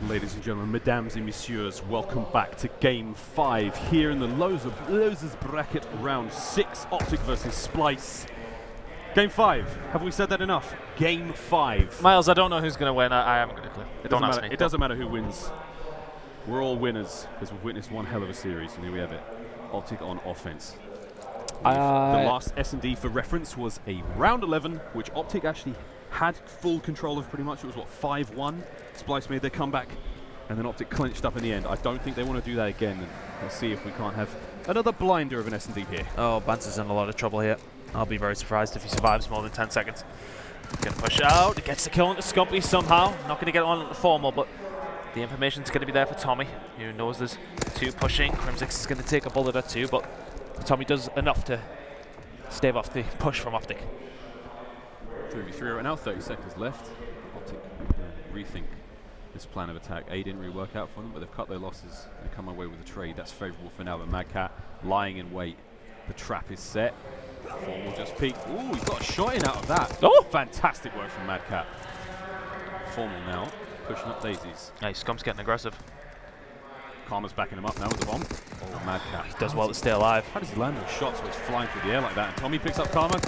Ladies and gentlemen, mesdames et messieurs, welcome back to Game 5 here in the losers bracket round 6, OpTic versus Splyce. Game 5, have we said that enough? Game 5. Miles, I don't know who's going to win. I haven't got a clue. Don't ask me. It doesn't matter who wins. We're all winners because we've witnessed one hell of a series, and here we have it. OpTic on offense. The last S&D for reference was a round 11, which OpTic actually had full control of pretty much. It was, what, 5-1? Splyce made their comeback, and then OpTic clenched up in the end. I don't think they want to do that again, and we'll see if we can't have another blinder of an S&D here. Oh, Bance is in a lot of trouble here. I'll be very surprised if he survives more than 10 seconds. Going to push out. He gets the kill into Scumpy somehow. Not going to get on the formal, but the information's going to be there for Tommy, who knows there's two pushing. Crimsix is going to take a bullet or two, but Tommy does enough to stave off the push from OpTic. 3v3 right now, 30 seconds left. OpTic rethink this plan of attack. A didn't really work out for them, but they've cut their losses and come away with a trade. That's favourable for now, but Mad Cat lying in wait. The trap is set. Formal just peeked. Ooh, he's got a shot in out of that. Oh! Fantastic work from Mad Cat. Formal now, pushing up daisies. Hey, Scump's getting aggressive. Karma's backing him up now with the bomb. Oh, Mad Cat. He does well to stay alive. How does he land those shots where he's flying through the air like that? And Tommy picks up Karma.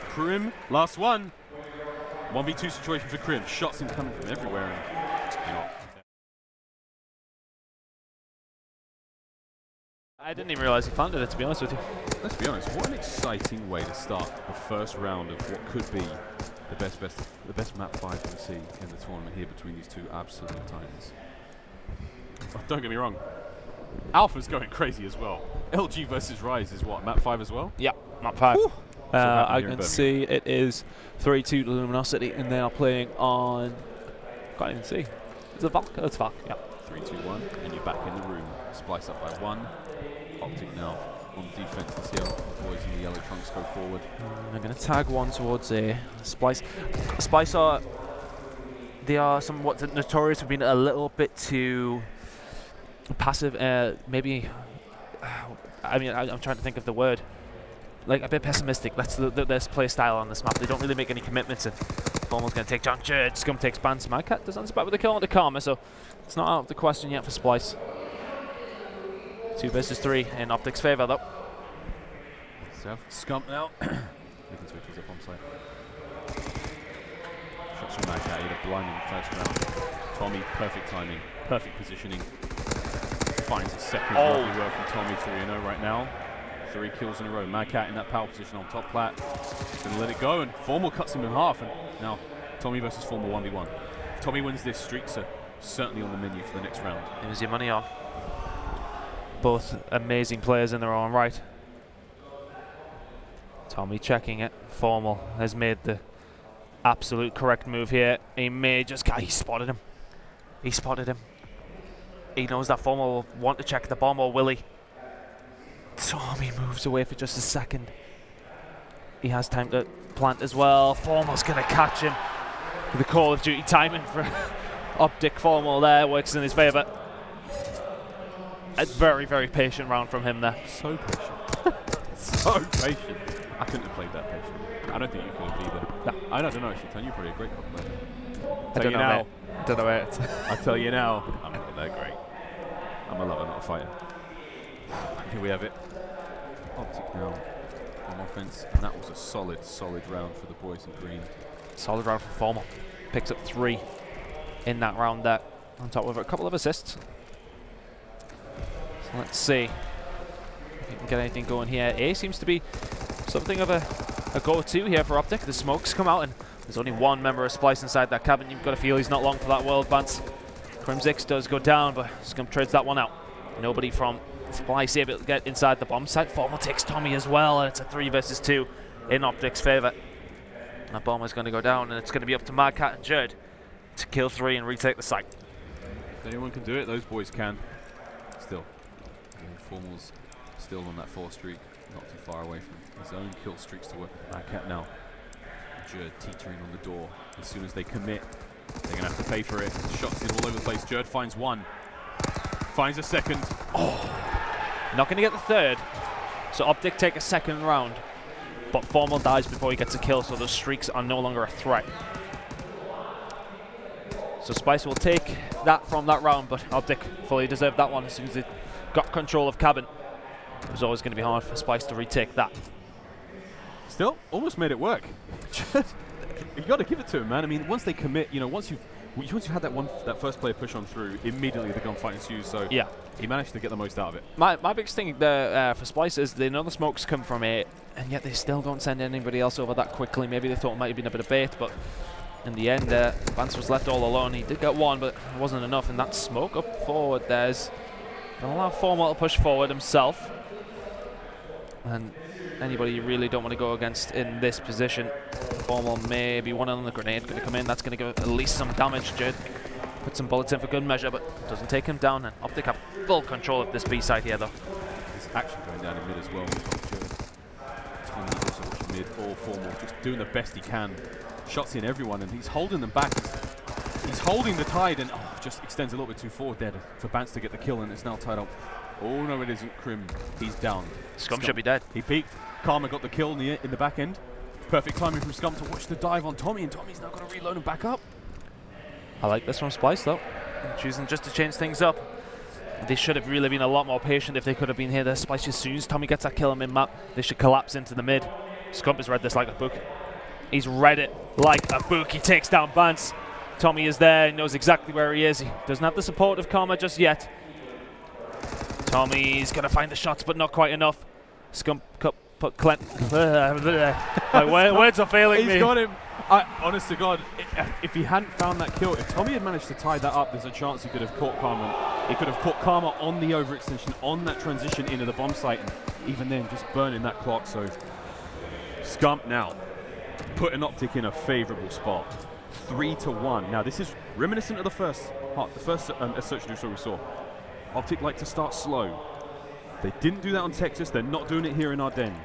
Krim, last one. 1v2 situation for Krim. Shots in coming from everywhere. And, you know, I didn't even realize he planted it, to be honest with you. let's be honest, what an exciting way to start the first round of what could be the best map 5 we see in the tournament here between these two absolute titans. Oh, don't get me wrong, Alpha's going crazy as well. LG versus Rise is what, map 5 as well? Yeah, map 5. I can see it is 3-2 to Luminosity, and they are playing on. Can't even see. Is it Valk? Oh, it's Valk. Yeah. 3-2-1, and you're back in the room. Splyce up by 1. OpTic now on defense. Let's see how the boys in the yellow trunks go forward. I'm going to tag one towards Splyce. Splyce They are somewhat notorious for being a little bit too passive. Maybe. I mean, I'm trying to think of the word. Like a bit pessimistic. That's their play style on this map. They don't really make any commitments. And Formal's going to take John Church. Scum takes Bance. Mad Cat does answer back with a kill on the Karma, so it's not out of the question yet for Splyce. 2 versus 3 in OpTic's favour, though. So Scump now. Making switches up on site. Shots from Mad Cat. He had a blinding first round. Tommy, perfect timing, perfect positioning. Finds a second lovely work from Tommy. 3-0 right now. 3 kills in a row. Mad Cat in that power position on top plat. Gonna let it go, and Formal cuts him in half. And now Tommy versus Formal 1v1. If Tommy wins this, streaks are certainly on the menu for the next round. Here's your money on. Both amazing players in their own right. Tommy checking it. Formal has made the absolute correct move here. He may just he spotted him. He spotted him. He knows that Formal will want to check the bomb, or will he? Tommy moves away for just a second. He has time to plant as well. Formal's going to catch him. The Call of Duty timing for OpTic. Formal there works in his favour. A very, very patient round from him there. So patient. So patient. I couldn't have played that patient. I don't think you could have either. No. I don't know, actually. Tony, you're probably a great compliment. I don't know, now. I don't know where it's. I tell you now, I'm not that great. I'm a lover, not a fighter. Here we have it. OpTic now on offense, and that was a solid, solid round for the boys in green. Solid round for Formal. Picks up 3 in that round there, on top of a couple of assists. So let's see if we can get anything going here. A seems to be something of a go-to here for OpTic. The smokes come out, and there's only one member of Splyce inside that cabin. You've got to feel he's not long for that world Bance. Crimsix does go down, but Scum trades that one out. Nobody from Splyce able to get inside the bomb site. Formal takes Tommy as well, and it's a 3 versus 2 in OpTic's favour. That bomb is going to go down, and it's going to be up to Mad Cat and Jerd to kill 3 and retake the site. If anyone can do it, those boys can. Still, Formal's still on that 4 streak, not too far away from his own kill streaks to work. Mad Cat now. Jerd teetering on the door. As soon as they commit, they're going to have to pay for it. Shots in all over the place. Jerd finds 1. Finds a second. Not going to get the 3rd. So OpTic take a second round. But Formal dies before he gets a kill, so those streaks are no longer a threat. So Splyce will take that from that round, but OpTic fully deserved that one as soon as they got control of cabin. It was always going to be hard for Splyce to retake that. Still, almost made it work. You got to give it to him, man. I mean, once they commit, you know, once you've had that first player push on through, immediately the gunfight ensues. So yeah, he managed to get the most out of it. My biggest thing for Splyce is they know the smokes come from A, and yet they still don't send anybody else over that quickly. Maybe they thought it might have been a bit of bait, but in the end, Vance was left all alone. He did get one, but it wasn't enough. And that smoke up forward, there's going to allow Formal to push forward himself. And anybody you really don't want to go against in this position. Formal maybe one on the grenade going to come in. That's going to give at least some damage. Jade put some bullets in for good measure, but doesn't take him down. And OpTic have full control of this B side here, though. He's actually going down in mid as well. Tommy also watching mid, all Formal, just doing the best he can. Shots in everyone, and he's holding them back. He's holding the tide, and just extends a little bit too forward there for Bance to get the kill, and it's now tied up. Oh no, it isn't. Krim, he's down. Scum should be dead. He peeked. Karma got the kill in the back end. Perfect timing from Scum to watch the dive on Tommy, and Tommy's now got to reload and back up. I like this from Splyce, though. Choosing just to change things up. They should have really been a lot more patient if they could have been here. Splyce, as soon as Tommy gets that kill on mid-map, they should collapse into the mid. Scump has read this like a book. He's read it like a book. He takes down Bance. Tommy is there. He knows exactly where he is. He doesn't have the support of Karma just yet. Tommy's going to find the shots, but not quite enough. Scump put Clint. Words are failing me. He's got him. Honest to God, if he hadn't found that kill, if Tommy had managed to tie that up, there's a chance he could have caught Karma. He could have caught Karma on the overextension, on that transition into the bomb site, and even then just burning that clock. So Scump now putting OpTic in a favourable spot. 3-1. Now this is reminiscent of the first search and destroy we saw. OpTic like to start slow. They didn't do that on Texas. They're not doing it here in Ardennes.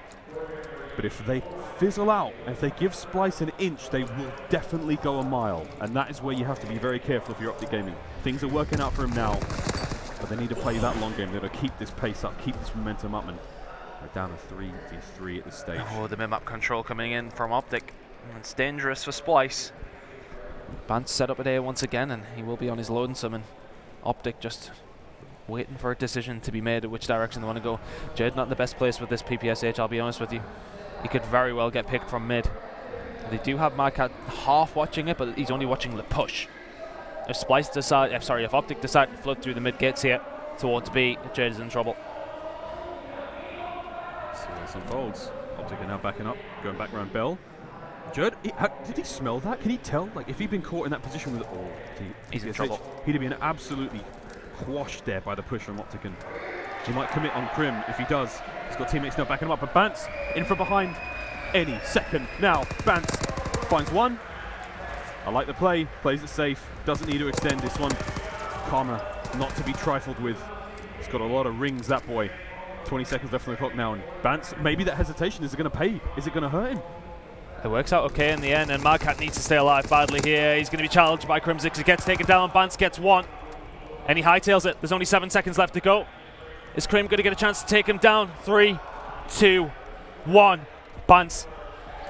But if they fizzle out, if they give Splyce an inch, they will definitely go a mile. And that is where you have to be very careful if you're OpTic Gaming. Things are working out for him now, but they need to play that long game. They've got to keep this pace up, keep this momentum up, and they're down to 3v3 at this stage. Oh, the mid-map control coming in from OpTic. It's dangerous for Splyce. Bance set up at A once again, and he will be on his lonesome, and OpTic just waiting for a decision to be made at which direction they want to go. Jade not in the best place with this PPSH, I'll be honest with you. He could very well get picked from mid. They do have Marcat half watching it, but he's only watching the push. If Splyce decide, if OpTic decide to flood through the mid gates here towards B, Jade is in trouble. See how this unfolds. OpTic are now backing up, going back around Bell. Jade, did he smell that? Can he tell? Like, if he'd been caught in that position with he's in trouble. He'd have been absolutely quashed there by the push from OpTic, and he might commit on Krim. If he does, he's got teammates now backing him up, but Bance in from behind any second now. Bance finds one. I like the play, plays it safe, doesn't need to extend this one. Karma not to be trifled with. He's got a lot of rings, that boy. 20 seconds left on the clock now, and Bance, maybe that hesitation, is it going to pay? Is it going to hurt him? It works out okay in the end, and Marcat needs to stay alive badly here. He's going to be challenged by Crimsix. He gets taken down, Bance gets one, and he hightails it. There's only 7 seconds left to go. Is Krim going to get a chance to take him down? 3, 2, 1. Bance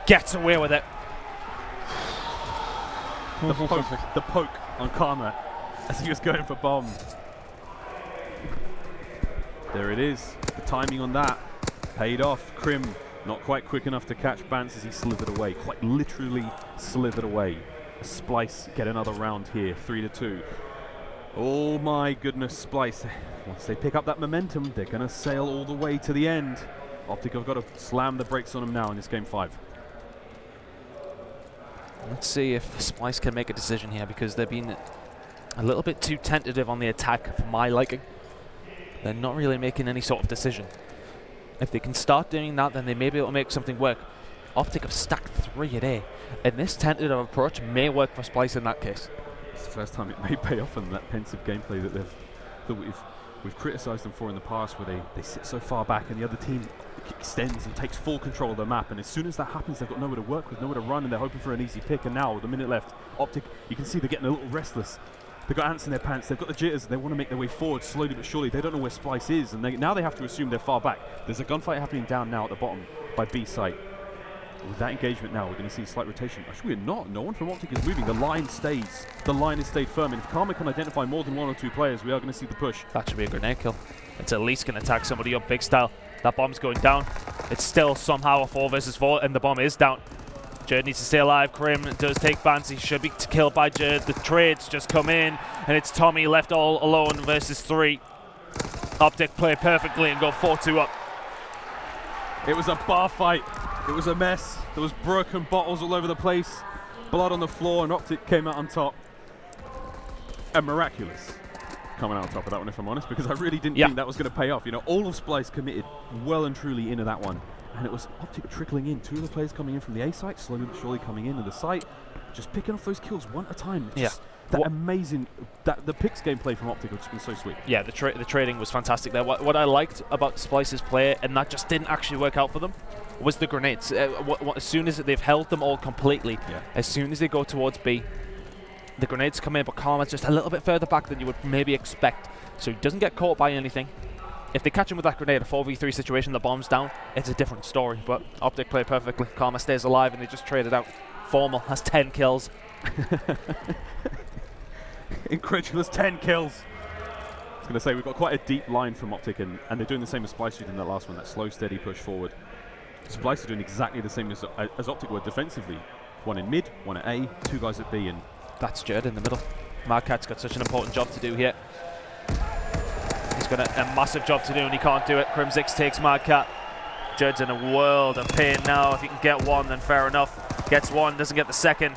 gets away with it. The poke on Karma as he was going for bomb. There it is. The timing on that paid off. Krim not quite quick enough to catch Bance as he slithered away. Quite literally slithered away. Splyce get another round here. 3-2. Oh my goodness, Splyce. Once they pick up that momentum, they're going to sail all the way to the end. OpTic have got to slam the brakes on them now in this game 5. Let's see if Splyce can make a decision here, because they've been a little bit too tentative on the attack for my liking. They're not really making any sort of decision. If they can start doing that, then they may be able to make something work. OpTic have stacked 3 at A, and this tentative approach may work for Splyce in that case. It's the first time it may pay off in that pensive gameplay that we've criticised them for in the past, where they sit so far back and the other team extends and takes full control of the map, and as soon as that happens, they've got nowhere to work with, nowhere to run, and they're hoping for an easy pick. And now, with a minute left, OpTic, you can see they're getting a little restless. They've got ants in their pants, they've got the jitters, and they want to make their way forward slowly but surely. They don't know where Splyce is, and now they have to assume they're far back. There's a gunfight happening down now at the bottom by B site. with that engagement now, we're going to see a slight rotation. Actually, we're not. No one from OpTic is moving. The line stays. The line has stayed firm. And if Karma can identify more than 1 or 2 players, we are going to see the push. That should be a grenade kill. It's at least going to tag somebody up big style. That bomb's going down. It's still somehow a 4 versus 4, and the bomb is down. Jerd needs to stay alive. Krim does take Bance. He should be killed by Jerd. The trades just come in, and it's Tommy left all alone versus 3. OpTic play perfectly and go 4-2 up. It was a bar fight. It was a mess. There was broken bottles all over the place. Blood on the floor, and OpTic came out on top. And miraculous coming out on top of that one, if I'm honest, because I really didn't think that was going to pay off. You know, all of Splyce committed well and truly into that one. And it was OpTic trickling in. 2 of the players coming in from the A site, slowly but surely coming into the site, just picking off those kills one at a time. Just that amazing, the picks gameplay from OpTic has just been so sweet. Yeah, the trading was fantastic there. What I liked about Splyce's play, and that just didn't actually work out for them, was the grenades. As soon as they've held them all completely, as soon as they go towards B, the grenades come in, but Karma's just a little bit further back than you would maybe expect, so he doesn't get caught by anything. If they catch him with that grenade, a 4v3 situation, the bomb's down, it's a different story. But OpTic play perfectly. Karma stays alive, and they just trade it out. Formal has 10 kills. Incredulous 10 kills. I was going to say, we've got quite a deep line from OpTic, and they're doing the same as Splyce did in that last one, that slow, steady push forward. Splyce are doing exactly the same as OpTic were defensively. 1 in mid, 1 at A, 2 guys at B, and that's Jerd in the middle. Madcat's got such an important job to do here. He's got a massive job to do, and he can't do it. Crimsix takes Madcat. Jerd's in a world of pain now. If he can get 1, then fair enough. Gets 1, doesn't get the second.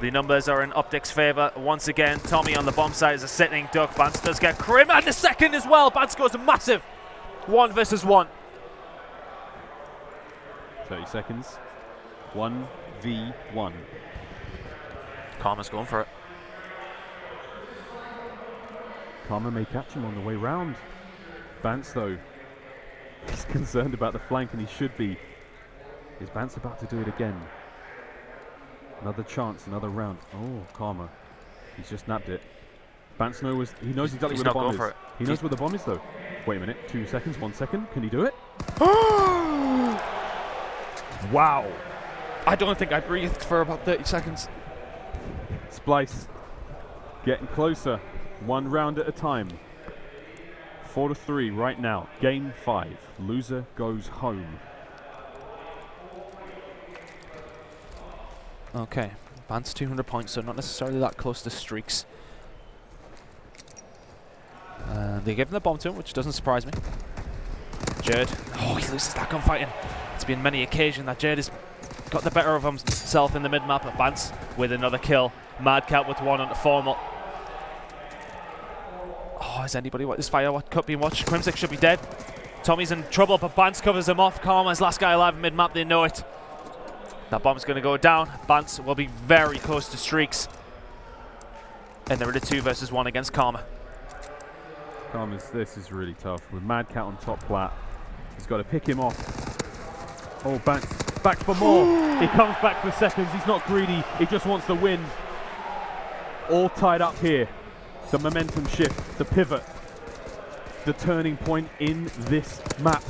The numbers are in OpTic's favour. Once again, Tommy on the bomb side is a sitting duck. Bance does get Krim, and the second as well. Bance goes massive. 1 versus 1. 30 seconds. 1v1. Karma's going for it. Karma may catch him on the way round. Bance, though, is concerned about the flank, and he should be. Is Bance about to do it again? Another chance, another round. Oh, Karma. He's just nabbed it. Bance knows exactly where the bomb is. He knows where the bomb is, though. Wait a minute. 2 seconds, 1 second. Can he do it? Wow. I don't think I breathed for about 30 seconds. Splyce getting closer. 1 round at a time. 4-3 right now. Game 5. Loser goes home. Okay. Bance 200 points, so not necessarily that close to streaks. They give him the bomb to him, which doesn't surprise me. Jerd. Oh, he loses that gunfighting. It's been many occasions that Jerd has got the better of himself in the mid-map, at Bance with another kill. Madcat with 1 on the formal. Oh, is anybody what this fire being watched? Crimsix should be dead. Tommy's in trouble, but Bance covers him off. Karma's last guy alive in mid-map, they know it. That bomb's going to go down. Bance will be very close to streaks. And they're in a 2 versus 1 against Karma. This is really tough. With Madcat on top plat. He's got to pick him off. Oh, Bance back for more. He comes back for seconds. He's not greedy. He just wants the win. All tied up here. The momentum shift, the pivot, the turning point in this map.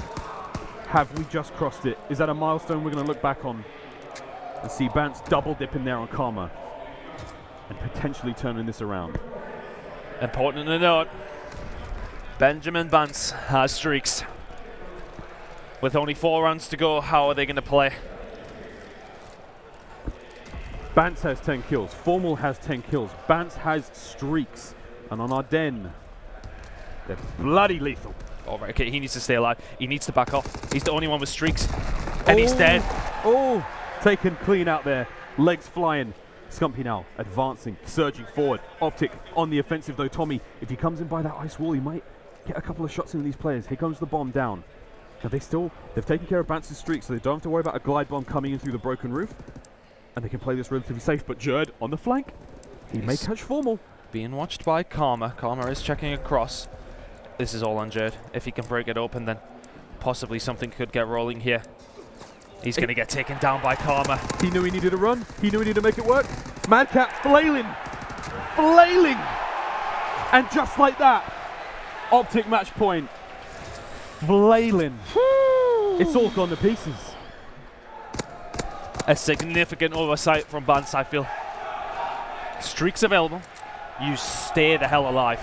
Have we just crossed it? Is that a milestone we're going to look back on and see Bance double dipping there on Karma and potentially turning this around? Important to note, Benjamin Bance has streaks. With only 4 rounds to go, how are they going to play? Bance has 10 kills. Formal has 10 kills. Bance has streaks. And on Ardennes, they're bloody lethal. All right, okay, he needs to stay alive. He needs to back off. He's the only one with streaks. And he's dead. Oh, taken clean out there. Legs flying. Scumpy now advancing, surging forward. OpTic on the offensive though. Tommy, if he comes in by that ice wall, he might get a couple of shots into these players. Here comes the bomb down. Now they've taken care of Bance's streak, so they don't have to worry about a glide bomb coming in through the broken roof. And they can play this relatively safe, but Jerd on the flank. He may catch Formal. Being watched by Karma. Karma is checking across. This is all on Jerd. If he can break it open, then possibly something could get rolling here. He's going to get taken down by Karma. He knew he needed to run. He knew he needed to make it work. Madcat flailing. Flailing. And just like that, OpTic match point. Flailing. It's all gone to pieces. a significant oversight from Bance, I feel. Streaks available. You stay the hell alive.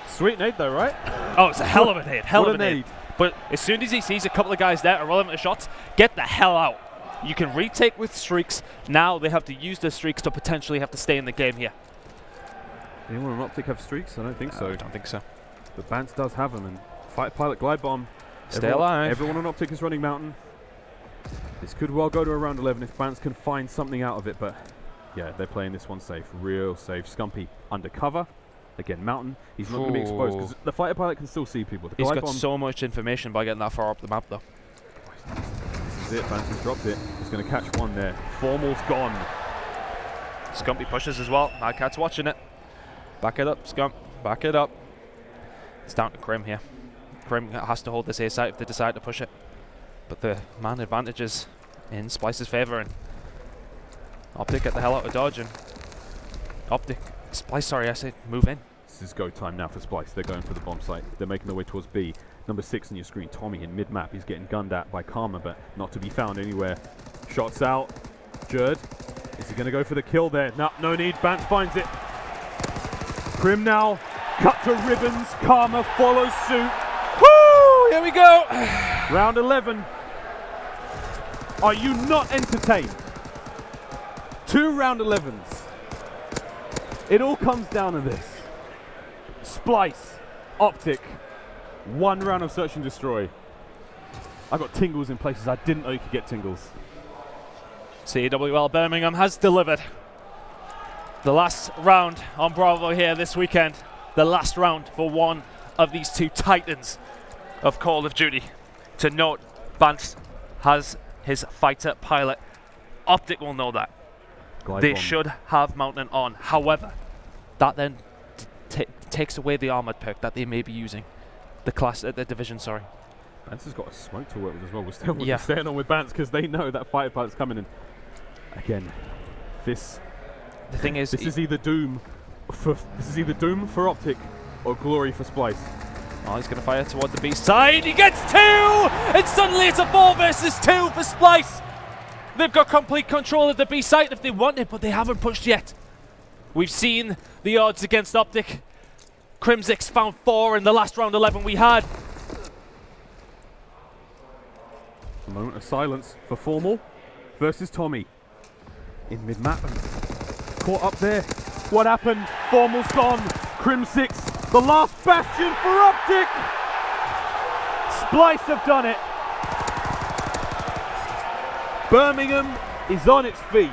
Sweet nade though, right? Oh, it's a hell of a nade. Hell What of a nade. But as soon as he sees a couple of guys there irrelevant to shots, get the hell out. You can retake with streaks. Now they have to use their streaks to potentially have to stay in the game here. Anyone on OpTic have streaks? I don't think so. I don't think so. But Bance does have them, and Fighter Pilot Glide Bomb. Stay alive. Everyone on OpTic is running Mountain. This could well go to a round 11 if Bance can find something out of it, but yeah, they're playing this one safe, real safe. Scumpy undercover. Again, Mountain, he's not going to be exposed because the Fighter Pilot can still see people. He's got so much information by getting that far up the map, though. This is it, Bance has dropped it. He's going to catch one there. Formal's gone. Scumpy pushes as well. Nightcat's watching it. Back it up, Scump. Back it up. It's down to Krim here. Krim has to hold this A site if they decide to push it. But the man advantage is in Splyce's favour, and OpTic get the hell out of dodge, and OpTic, Splyce, sorry, I said move in. This is go time now for Splyce. They're going for the bomb site. They're making their way towards B. Number 6 on your screen, Tommy in mid-map. He's getting gunned at by Karma, but not to be found anywhere. Shots out. Jerd, is he going to go for the kill there? No need. Bance finds it. Krim now, cut to ribbons. Karma follows suit. Woo! Here we go. Round 11. Are you not entertained? 2 round 11s. It all comes down to this. Splyce, OpTic, 1 round of search and destroy. I got tingles in places I didn't know you could get tingles. CWL Birmingham has delivered. The last round on Bravo here this weekend. The last round for one of these 2 titans of Call of Duty. To note, Bance has his fighter pilot. OpTic will know that. They should have Mountain on. However, that then takes away the armored perk that they may be using. The class, the division, sorry. Bance has got a smoke to work with as well. We're staying on with Bance because they know that fighter pilot's coming in. Again, the thing is, this is either doom for OpTic or glory for Splyce. Oh, he's going to fire toward the B side. He gets 2, and suddenly it's a 4 versus 2 for Splyce. They've got complete control of the B site if they want it, but they haven't pushed yet. We've seen the odds against OpTic. Crimzix found 4 in the last round 11 we had. A moment of silence for Formal versus Tommy. In mid-map. Caught up there. What happened? Formal's gone. Crimzix, the last bastion for OpTic. Splyce have done it. Birmingham is on its feet.